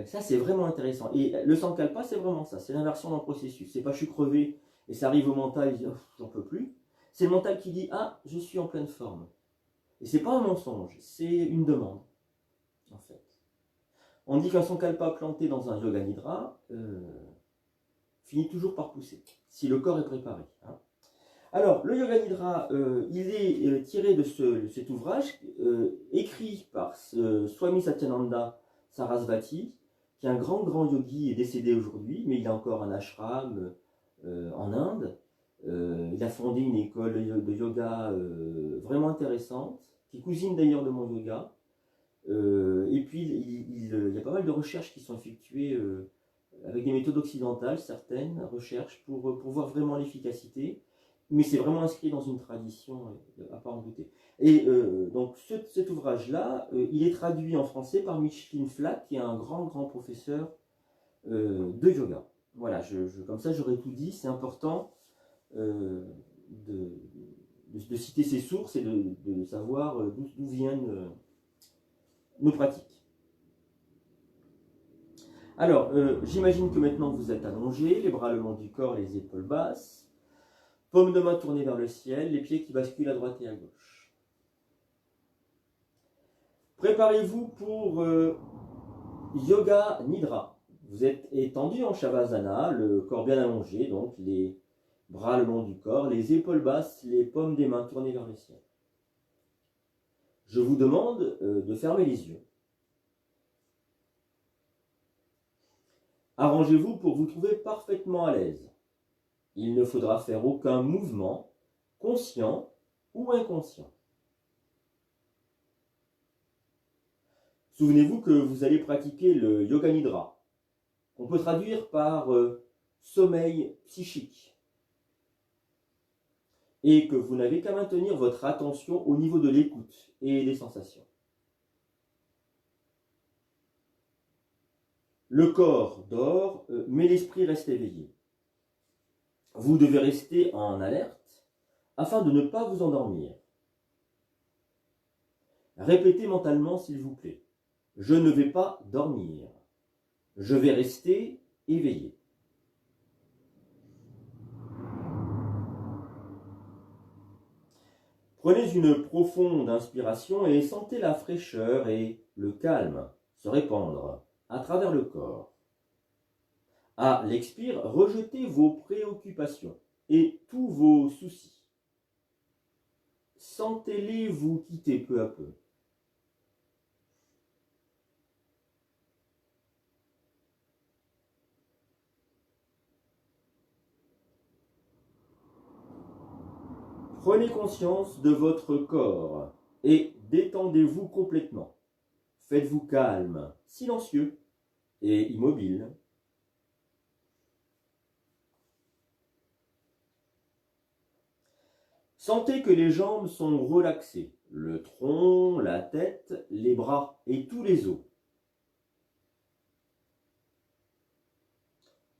Ça, c'est vraiment intéressant. Et le sankalpa, c'est vraiment ça. C'est l'inversion d'un processus. C'est pas je suis crevé et ça arrive au mental, il dit oh, j'en peux plus. C'est le mental qui dit ah, je suis en pleine forme. Et c'est pas un mensonge, c'est une demande, en fait. On dit qu'un sankalpa planté dans un yoga nidra finit toujours par pousser, si le corps est préparé. Hein. Alors, le yoga nidra, il est tiré de cet ouvrage écrit par Swami Satyananda Sarasvati, qui est un grand yogi et décédé aujourd'hui, mais il a encore un ashram en Inde. Il a fondé une école de yoga vraiment intéressante, qui cousine d'ailleurs de mon yoga. Et puis, il y a pas mal de recherches qui sont effectuées avec des méthodes occidentales, certaines recherches, pour voir vraiment l'efficacité. Mais c'est vraiment inscrit dans une tradition à pas en douter. Et donc, cet ouvrage-là, il est traduit en français par Micheline Flack, qui est un grand professeur de yoga. Voilà, comme ça, j'aurais tout dit. C'est important de citer ses sources et de savoir d'où viennent nos pratiques. Alors, j'imagine que maintenant vous êtes allongé, les bras le long du corps, les épaules basses, paume de main tournée vers le ciel, les pieds qui basculent à droite et à gauche. Préparez-vous pour Yoga Nidra. Vous êtes étendu en Shavasana, le corps bien allongé, donc les bras le long du corps, les épaules basses, les paumes des mains tournées vers le ciel. Je vous demande de fermer les yeux. Arrangez-vous pour vous trouver parfaitement à l'aise. Il ne faudra faire aucun mouvement, conscient ou inconscient. Souvenez-vous que vous allez pratiquer le Yoga Nidra, qu'on peut traduire par sommeil psychique, et que vous n'avez qu'à maintenir votre attention au niveau de l'écoute et des sensations. Le corps dort, mais l'esprit reste éveillé. Vous devez rester en alerte afin de ne pas vous endormir. Répétez mentalement, s'il vous plaît. Je ne vais pas dormir. Je vais rester éveillé. Prenez une profonde inspiration et sentez la fraîcheur et le calme se répandre à travers le corps. À l'expire, rejetez vos préoccupations et tous vos soucis. Sentez-les vous quitter peu à peu. Prenez conscience de votre corps et détendez-vous complètement. Faites-vous calme, silencieux et immobile. Sentez que les jambes sont relaxées, le tronc, la tête, les bras et tous les os.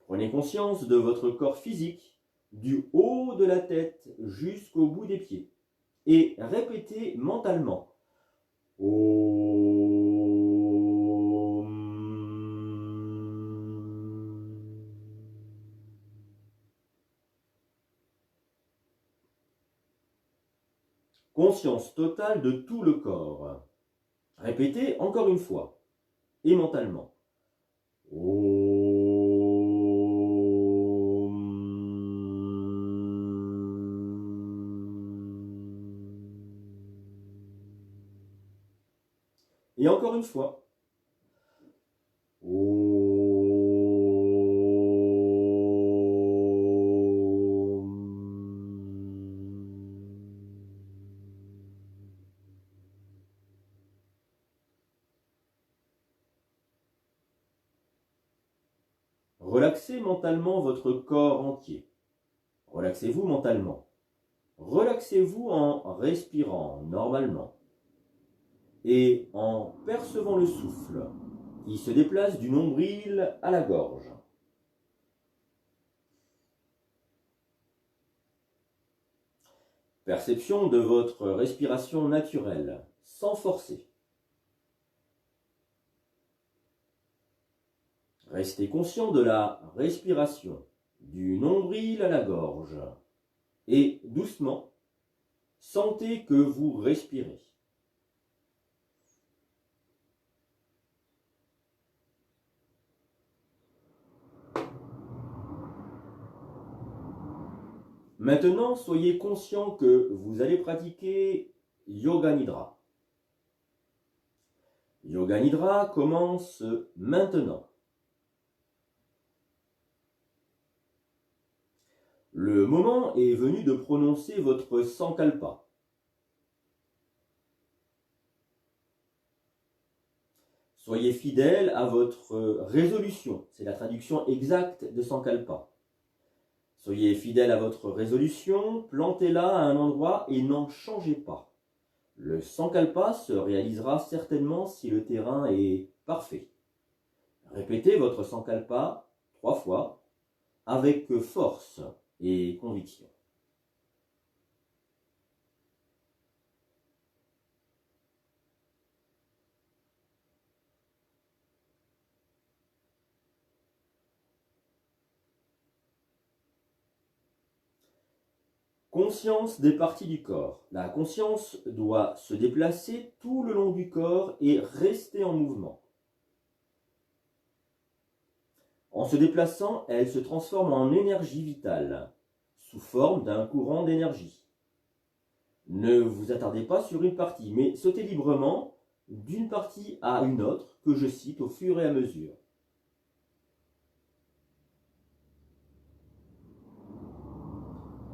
Prenez conscience de votre corps physique, du haut de la tête jusqu'au bout des pieds. Et répétez mentalement. Om. Conscience totale de tout le corps. Répétez encore une fois et mentalement. Et encore une fois. Relaxez mentalement votre corps entier. Relaxez-vous mentalement. Relaxez-vous en respirant normalement et en percevant le souffle qui se déplace du nombril à la gorge. Perception de votre respiration naturelle, sans forcer. Restez conscient de la respiration, du nombril à la gorge. Et doucement, sentez que vous respirez. Maintenant, soyez conscient que vous allez pratiquer Yoga Nidra. Yoga Nidra commence maintenant. Le moment est venu de prononcer votre Sankalpa. Soyez fidèle à votre résolution. C'est la traduction exacte de Sankalpa. Soyez fidèle à votre résolution, plantez-la à un endroit et n'en changez pas. Le Sankalpa se réalisera certainement si le terrain est parfait. Répétez votre Sankalpa 3 fois avec force et conviction. Conscience des parties du corps. La conscience doit se déplacer tout le long du corps et rester en mouvement. En se déplaçant, elle se transforme en énergie vitale, sous forme d'un courant d'énergie. Ne vous attardez pas sur une partie, mais sautez librement d'une partie à une autre que je cite au fur et à mesure.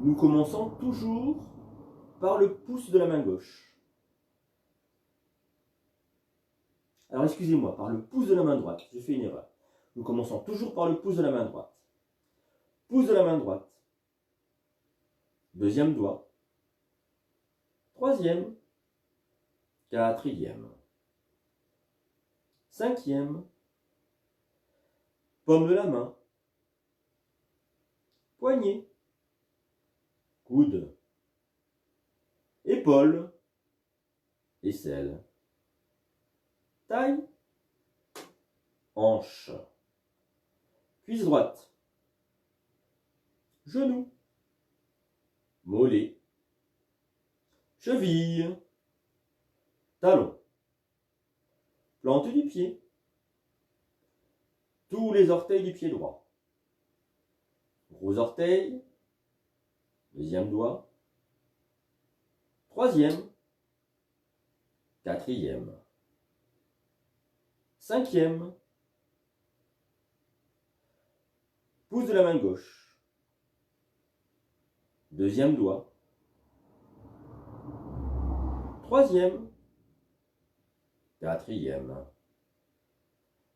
Nous commençons toujours par le pouce de la main gauche. Alors excusez-moi, par le pouce de la main droite, j'ai fait une erreur. Nous commençons toujours par le pouce de la main droite. Pouce de la main droite. Deuxième doigt. Troisième. Quatrième. Cinquième. Paume de la main. Poignet. Coude. Épaule. Aisselle. taille, hanche, cuisse droite, genou, mollet, cheville, talon, plante du pied, tous les orteils du pied droit, gros orteil, deuxième doigt, troisième, quatrième, cinquième, pouce de la main gauche, deuxième doigt, troisième, quatrième,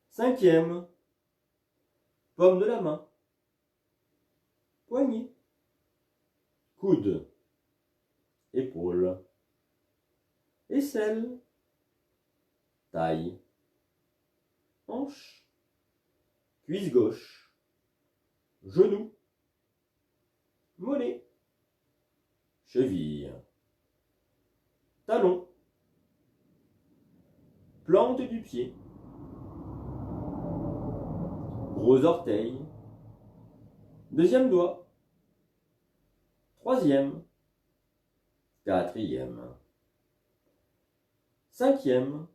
cinquième, paume de la main, poignet, coude, épaule, aisselle, taille, hanche, cuisse gauche, genou, mollet, cheville, talon, plante du pied, gros orteil, deuxième doigt, troisième, quatrième, cinquième.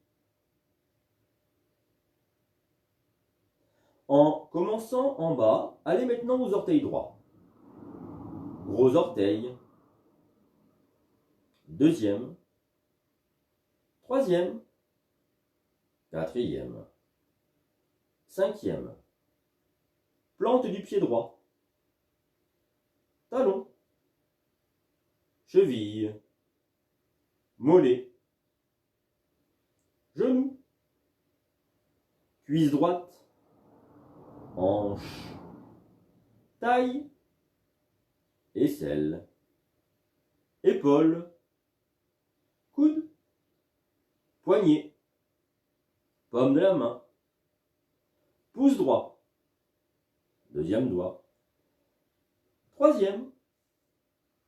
En commençant en bas, allez maintenant aux orteils droits. Gros orteil, deuxième, troisième, quatrième, cinquième. Plante du pied droit, talon, cheville, mollet, genou, cuisse droite, hanche, taille, aisselle, épaule, coude, poignet, paume de la main, pouce droit, deuxième doigt, troisième,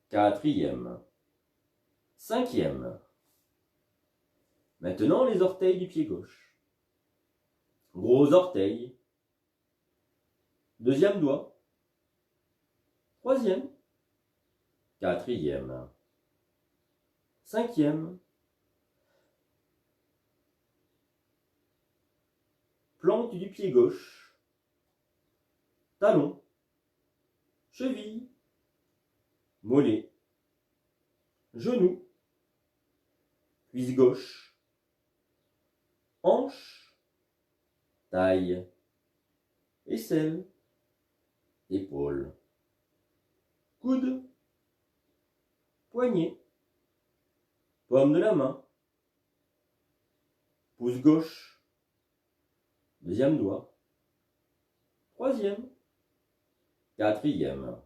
quatrième, cinquième. Maintenant les orteils du pied gauche. Gros orteil, deuxième doigt, troisième, quatrième, cinquième, plante du pied gauche, talon, cheville, mollet, genou, cuisse gauche, hanche, taille, aisselle, épaule, coude, poignet, paume de la main, pouce gauche, deuxième doigt, troisième, quatrième,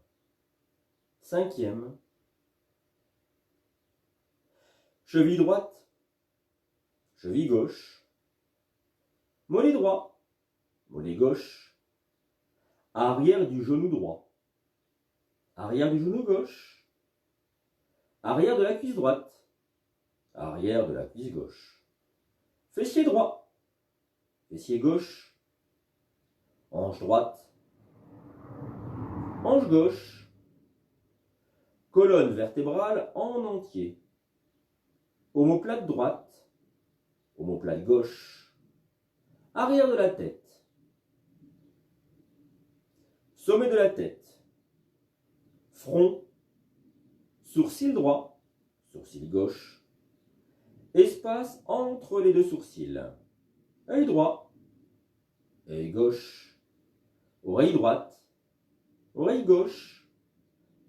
cinquième, cheville droite, cheville gauche, mollet droit, mollet gauche, arrière du genou droit, arrière du genou gauche, arrière de la cuisse droite, arrière de la cuisse gauche, fessier droit, fessier gauche, hanche droite, hanche gauche, colonne vertébrale en entier, omoplate droite, omoplate gauche, arrière de la tête, sommet de la tête, front, sourcil droit, sourcil gauche, espace entre les deux sourcils, œil droit, œil gauche, oreille droite, oreille gauche,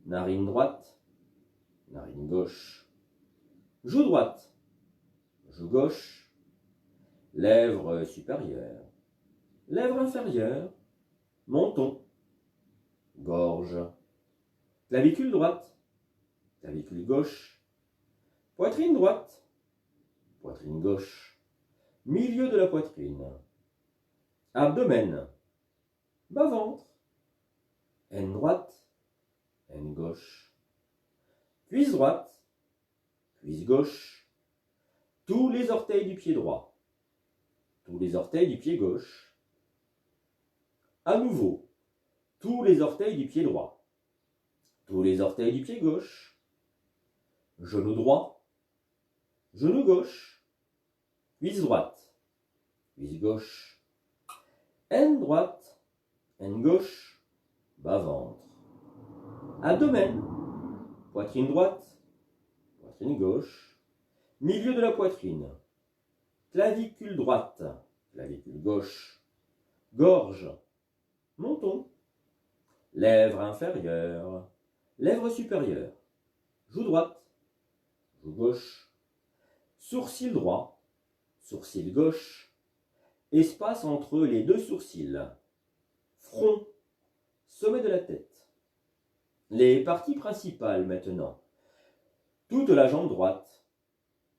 narine droite, narine gauche, joue droite, joue gauche, lèvre supérieure, lèvre inférieure, menton, gorge, clavicule droite, clavicule gauche, poitrine droite, poitrine gauche, milieu de la poitrine, abdomen, bas-ventre, aine droite, aine gauche, cuisse droite, cuisse gauche, tous les orteils du pied droit, tous les orteils du pied gauche. À nouveau, tous les orteils du pied droit. Tous les orteils du pied gauche. Genou droit. Genou gauche. Cuisse droite. Cuisse gauche. Aine droite. Aine gauche. Bas-ventre. Abdomen. Poitrine droite. Poitrine gauche. Milieu de la poitrine. Clavicule droite. Clavicule gauche. Gorge. Menton. Lèvres inférieures. Lèvres supérieures. Joue droite. Joue gauche. Sourcil droit. Sourcil gauche. Espace entre les deux sourcils. Front. Sommet de la tête. Les parties principales maintenant. Toute la jambe droite.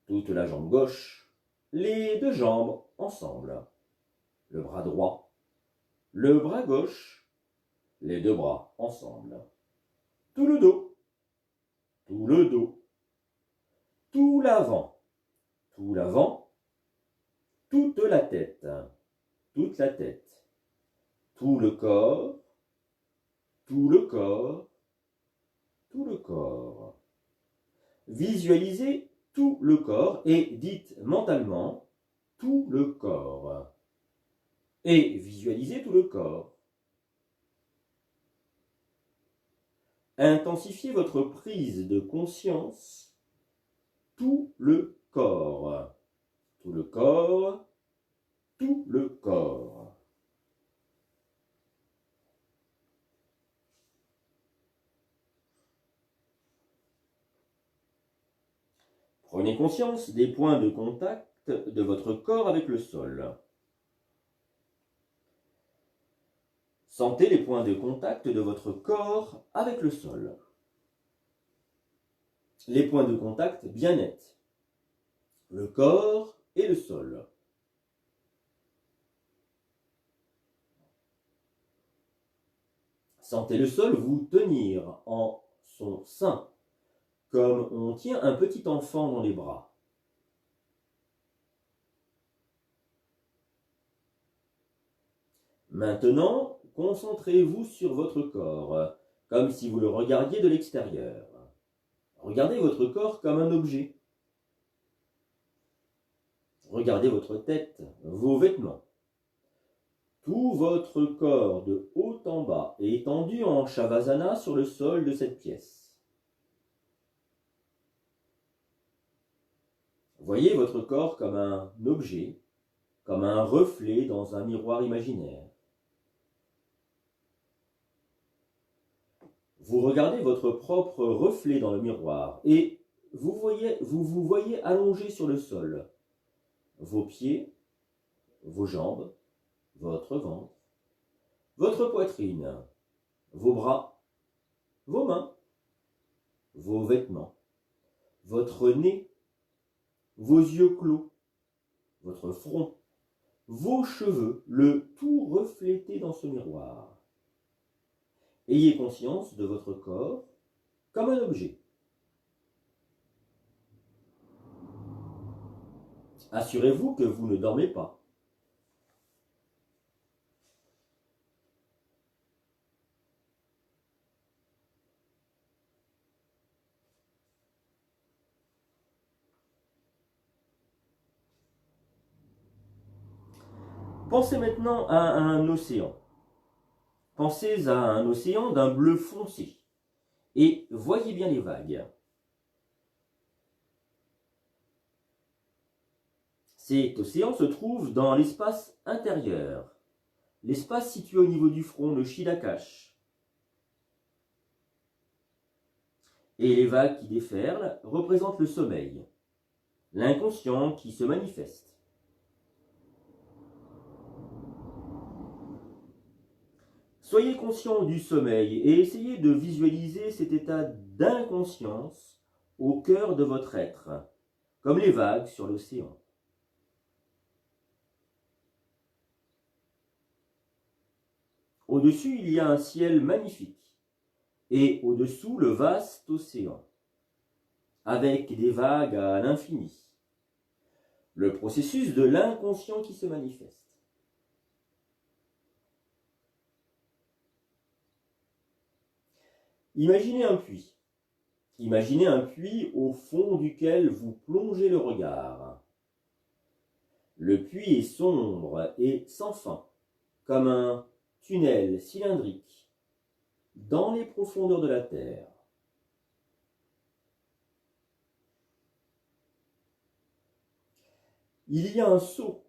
Toute la jambe gauche. Les deux jambes ensemble. Le bras droit. Le bras gauche. Les deux bras ensemble. Tout le dos. Tout le dos. Tout l'avant. Tout l'avant. Toute la tête. Toute la tête. Tout le corps. Tout le corps. Tout le corps. Visualisez tout le corps et dites mentalement tout le corps. Et visualisez tout le corps. Intensifiez votre prise de conscience. Tout le corps. Tout le corps. Tout le corps. Prenez conscience des points de contact de votre corps avec le sol. Sentez les points de contact de votre corps avec le sol. Les points de contact bien nets. Le corps et le sol. Sentez le sol vous tenir en son sein, comme on tient un petit enfant dans les bras. Maintenant, concentrez-vous sur votre corps, comme si vous le regardiez de l'extérieur. Regardez votre corps comme un objet. Regardez votre tête, vos vêtements. Tout votre corps de haut en bas est étendu en Shavasana sur le sol de cette pièce. Voyez votre corps comme un objet, comme un reflet dans un miroir imaginaire. Vous regardez votre propre reflet dans le miroir et vous vous voyez allongé sur le sol. Vos pieds, vos jambes, votre ventre, votre poitrine, vos bras, vos mains, vos vêtements, votre nez, vos yeux clos, votre front, vos cheveux, le tout reflété dans ce miroir. Ayez conscience de votre corps comme un objet. Assurez-vous que vous ne dormez pas. Pensez maintenant à un océan. Pensez à un océan d'un bleu foncé et voyez bien les vagues. Cet océan se trouve dans l'espace intérieur, l'espace situé au niveau du front, le Shilakash. Et les vagues qui déferlent représentent le sommeil, l'inconscient qui se manifeste. Soyez conscient du sommeil et essayez de visualiser cet état d'inconscience au cœur de votre être, comme les vagues sur l'océan. Au-dessus, il y a un ciel magnifique, et au-dessous, le vaste océan, avec des vagues à l'infini. le processus de l'inconscient qui se manifeste. Imaginez un puits. Imaginez un puits au fond duquel vous plongez le regard. Le puits est sombre et sans fin, comme un tunnel cylindrique dans les profondeurs de la terre. Il y a un seau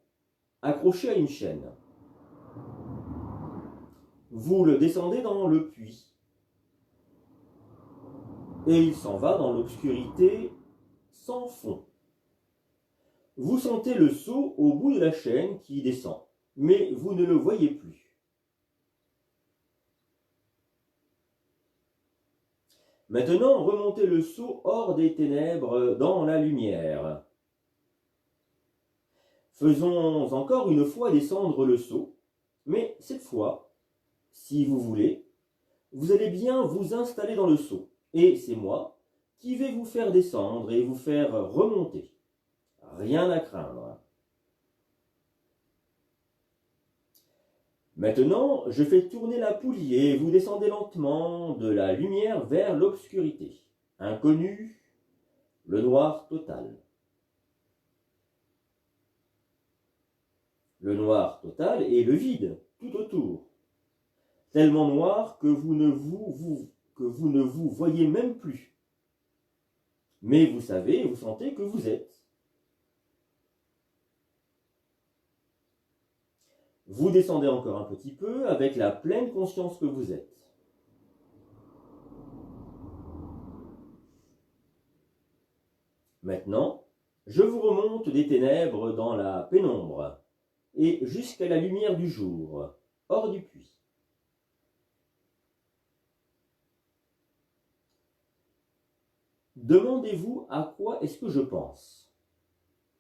accroché à une chaîne. Vous le descendez dans le puits et il s'en va dans l'obscurité sans fond. Vous sentez le seau au bout de la chaîne qui descend, mais vous ne le voyez plus. Maintenant, remontez le seau hors des ténèbres dans la lumière. Faisons encore une fois descendre le seau, mais cette fois, si vous voulez, vous allez bien vous installer dans le seau. Et c'est moi qui vais vous faire descendre et vous faire remonter. Rien à craindre. Maintenant, je fais tourner la poulie et vous descendez lentement de la lumière vers l'obscurité. Inconnu, le noir total. Le noir total et le vide tout autour. Tellement noir que vous ne vous voyez même plus. Mais vous savez, vous sentez que vous êtes. Vous descendez encore un petit peu avec la pleine conscience que vous êtes. Maintenant, je vous remonte des ténèbres dans la pénombre et jusqu'à la lumière du jour, hors du puits. Demandez-vous à quoi est-ce que je pense.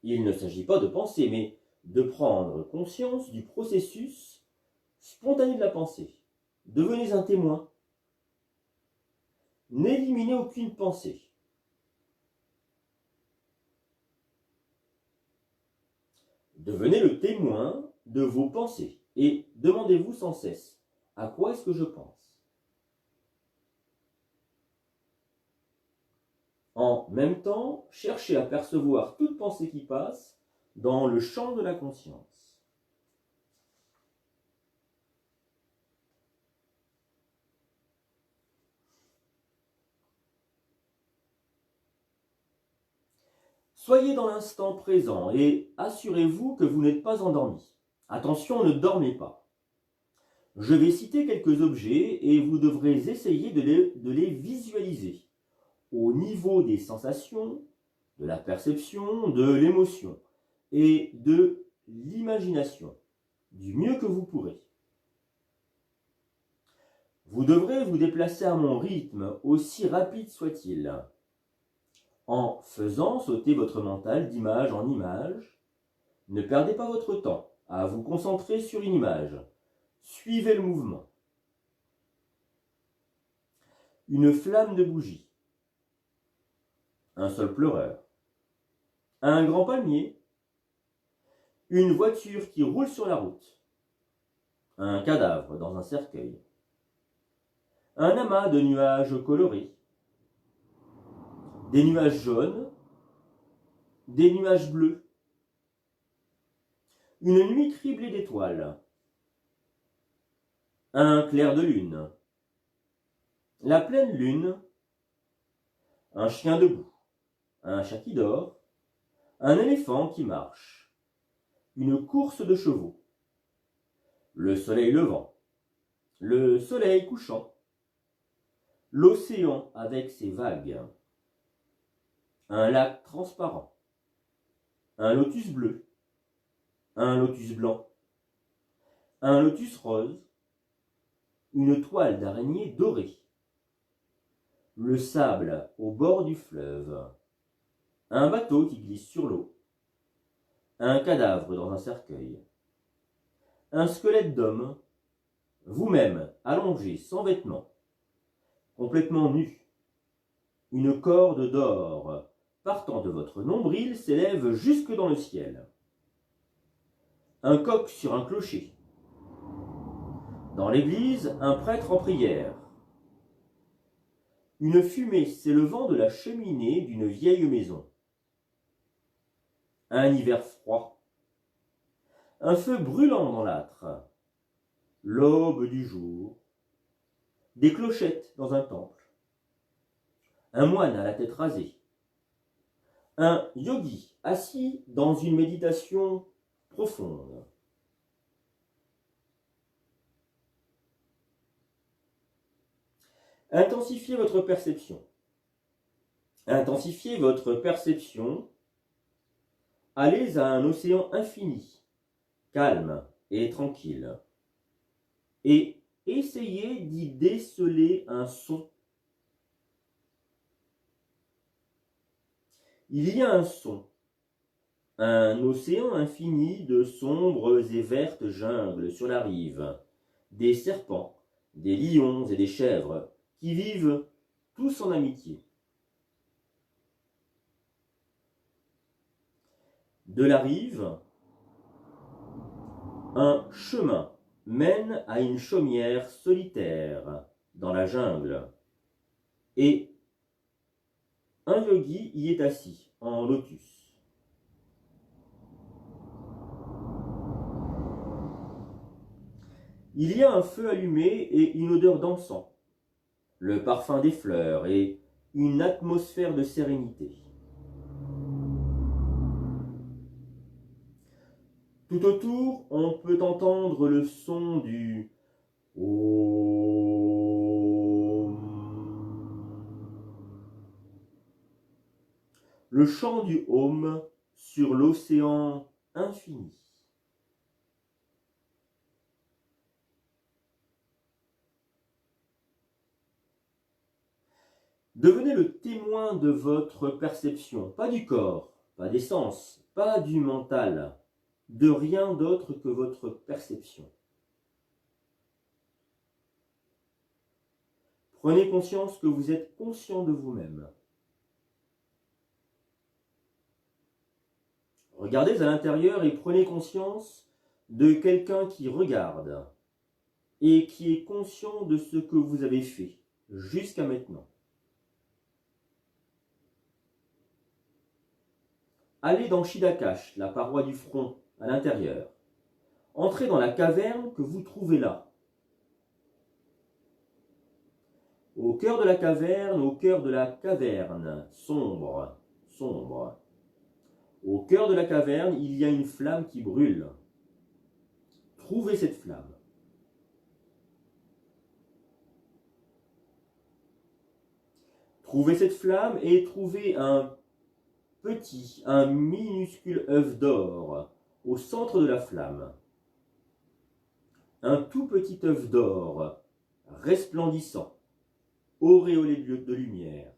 Il ne s'agit pas de penser, mais de prendre conscience du processus spontané de la pensée. Devenez un témoin. N'éliminez aucune pensée. Devenez le témoin de vos pensées et demandez-vous sans cesse, à quoi est-ce que je pense? En même temps, cherchez à percevoir toute pensée qui passe dans le champ de la conscience. Soyez dans l'instant présent et assurez-vous que vous n'êtes pas endormi. Attention, ne dormez pas. Je vais citer quelques objets et vous devrez essayer de les visualiser au niveau des sensations, de la perception, de l'émotion et de l'imagination, du mieux que vous pourrez. Vous devrez vous déplacer à mon rythme, aussi rapide soit-il, en faisant sauter votre mental d'image en image. Ne perdez pas votre temps à vous concentrer sur une image. Suivez le mouvement. Une flamme de bougie. Un seul pleureur. Un grand palmier. Une voiture qui roule sur la route. Un cadavre dans un cercueil. Un amas de nuages colorés. Des nuages jaunes. Des nuages bleus. Une nuit criblée d'étoiles. Un clair de lune. La pleine lune. Un chien debout. Un chat qui dort. Un éléphant qui marche. Une course de chevaux. Le soleil levant. Le soleil couchant. L'océan avec ses vagues. Un lac transparent. Un lotus bleu. Un lotus blanc. Un lotus rose. Une toile d'araignée dorée. Le sable au bord du fleuve. Un bateau qui glisse sur l'eau. Un cadavre dans un cercueil. Un squelette d'homme. Vous-même, allongé, sans vêtements. Complètement nu. Une corde d'or partant de votre nombril, s'élève jusque dans le ciel. Un coq sur un clocher. Dans l'église, un prêtre en prière. Une fumée s'élevant de la cheminée d'une vieille maison. Un hiver froid. Un feu brûlant dans l'âtre. L'aube du jour. Des clochettes dans un temple. Un moine à la tête rasée. Un yogi assis dans une méditation profonde. Intensifiez votre perception. Intensifiez votre perception. Allez à un océan infini, calme et tranquille. Et essayez d'y déceler un son. Il y a un son, un océan infini de sombres et vertes jungles sur la rive, des serpents, des lions et des chèvres qui vivent tous en amitié. De la rive, un chemin mène à une chaumière solitaire dans la jungle. Et un yogi y est assis, en lotus. Il y a un feu allumé et une odeur d'encens, le parfum des fleurs et une atmosphère de sérénité. Tout autour, on peut entendre le son du Om. Le chant du Om sur l'océan infini. Devenez le témoin de votre perception, pas du corps, pas des sens, pas du mental, de rien d'autre que votre perception. Prenez conscience que vous êtes conscient de vous-même. Regardez à l'intérieur et prenez conscience de quelqu'un qui regarde et qui est conscient de ce que vous avez fait jusqu'à maintenant. Allez dans Shidakash, la paroi du front, à l'intérieur. Entrez dans la caverne que vous trouvez là. Au cœur de la caverne, sombre, sombre. Au cœur de la caverne, il y a une flamme qui brûle. Trouvez cette flamme. Trouvez cette flamme et trouvez un minuscule œuf d'or au centre de la flamme. Un tout petit œuf d'or, resplendissant, auréolé de lumière.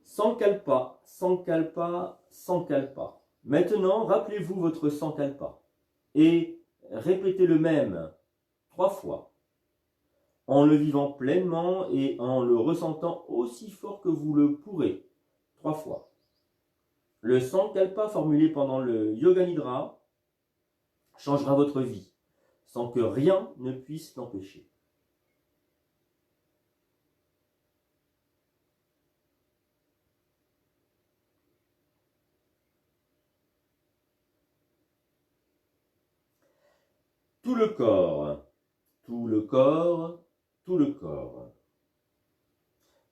Sankalpa, Sankalpa, Sankalpa. Maintenant, rappelez-vous votre Sankalpa et répétez le même 3 fois, en le vivant pleinement et en le ressentant aussi fort que vous le pourrez 3 fois. Le Sankalpa formulé pendant le Yoga Nidra changera votre vie sans que rien ne puisse l'empêcher. Tout le corps, tout le corps, tout le corps.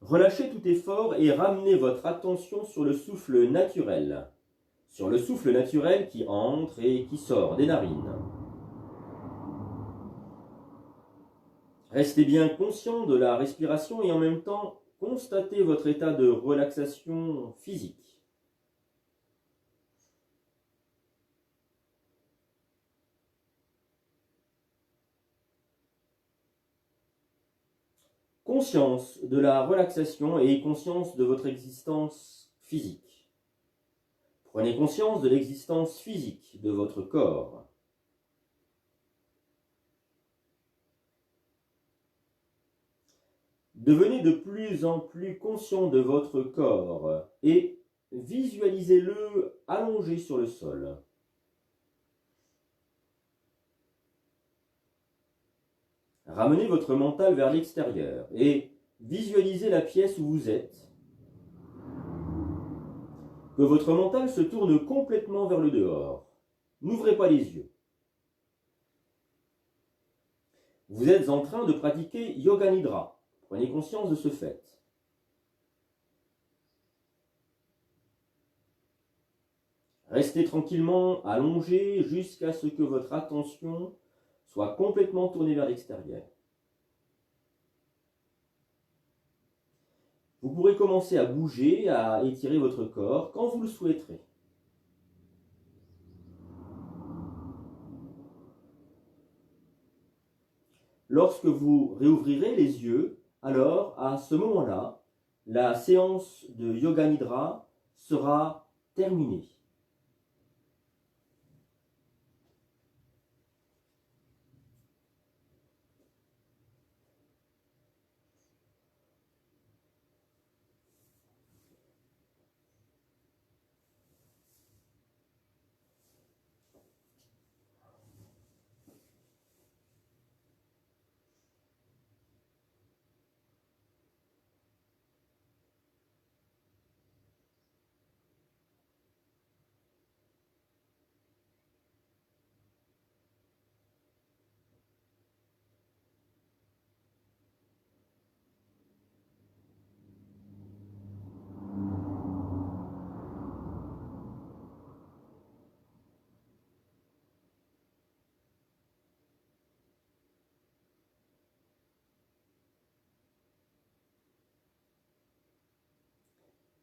Relâchez tout effort et ramenez votre attention sur le souffle naturel. Sur le souffle naturel qui entre et qui sort des narines. Restez bien conscient de la respiration et en même temps, constatez votre état de relaxation physique. Conscience de la relaxation et conscience de votre existence physique. Prenez conscience de l'existence physique de votre corps. Devenez de plus en plus conscient de votre corps et visualisez-le allongé sur le sol. Ramenez votre mental vers l'extérieur et visualisez la pièce où vous êtes. Que votre mental se tourne complètement vers le dehors. N'ouvrez pas les yeux. Vous êtes en train de pratiquer Yoga Nidra. Prenez conscience de ce fait. Restez tranquillement allongé jusqu'à ce que votre attention soit complètement tournée vers l'extérieur. Vous pourrez commencer à bouger, à étirer votre corps quand vous le souhaiterez. Lorsque vous réouvrirez les yeux, alors à ce moment-là, la séance de Yoga Nidra sera terminée.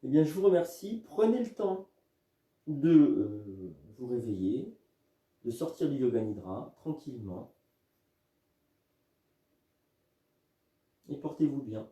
Eh bien, je vous remercie. Prenez le temps de vous réveiller, de sortir du Yoga Nidra tranquillement et portez-vous bien.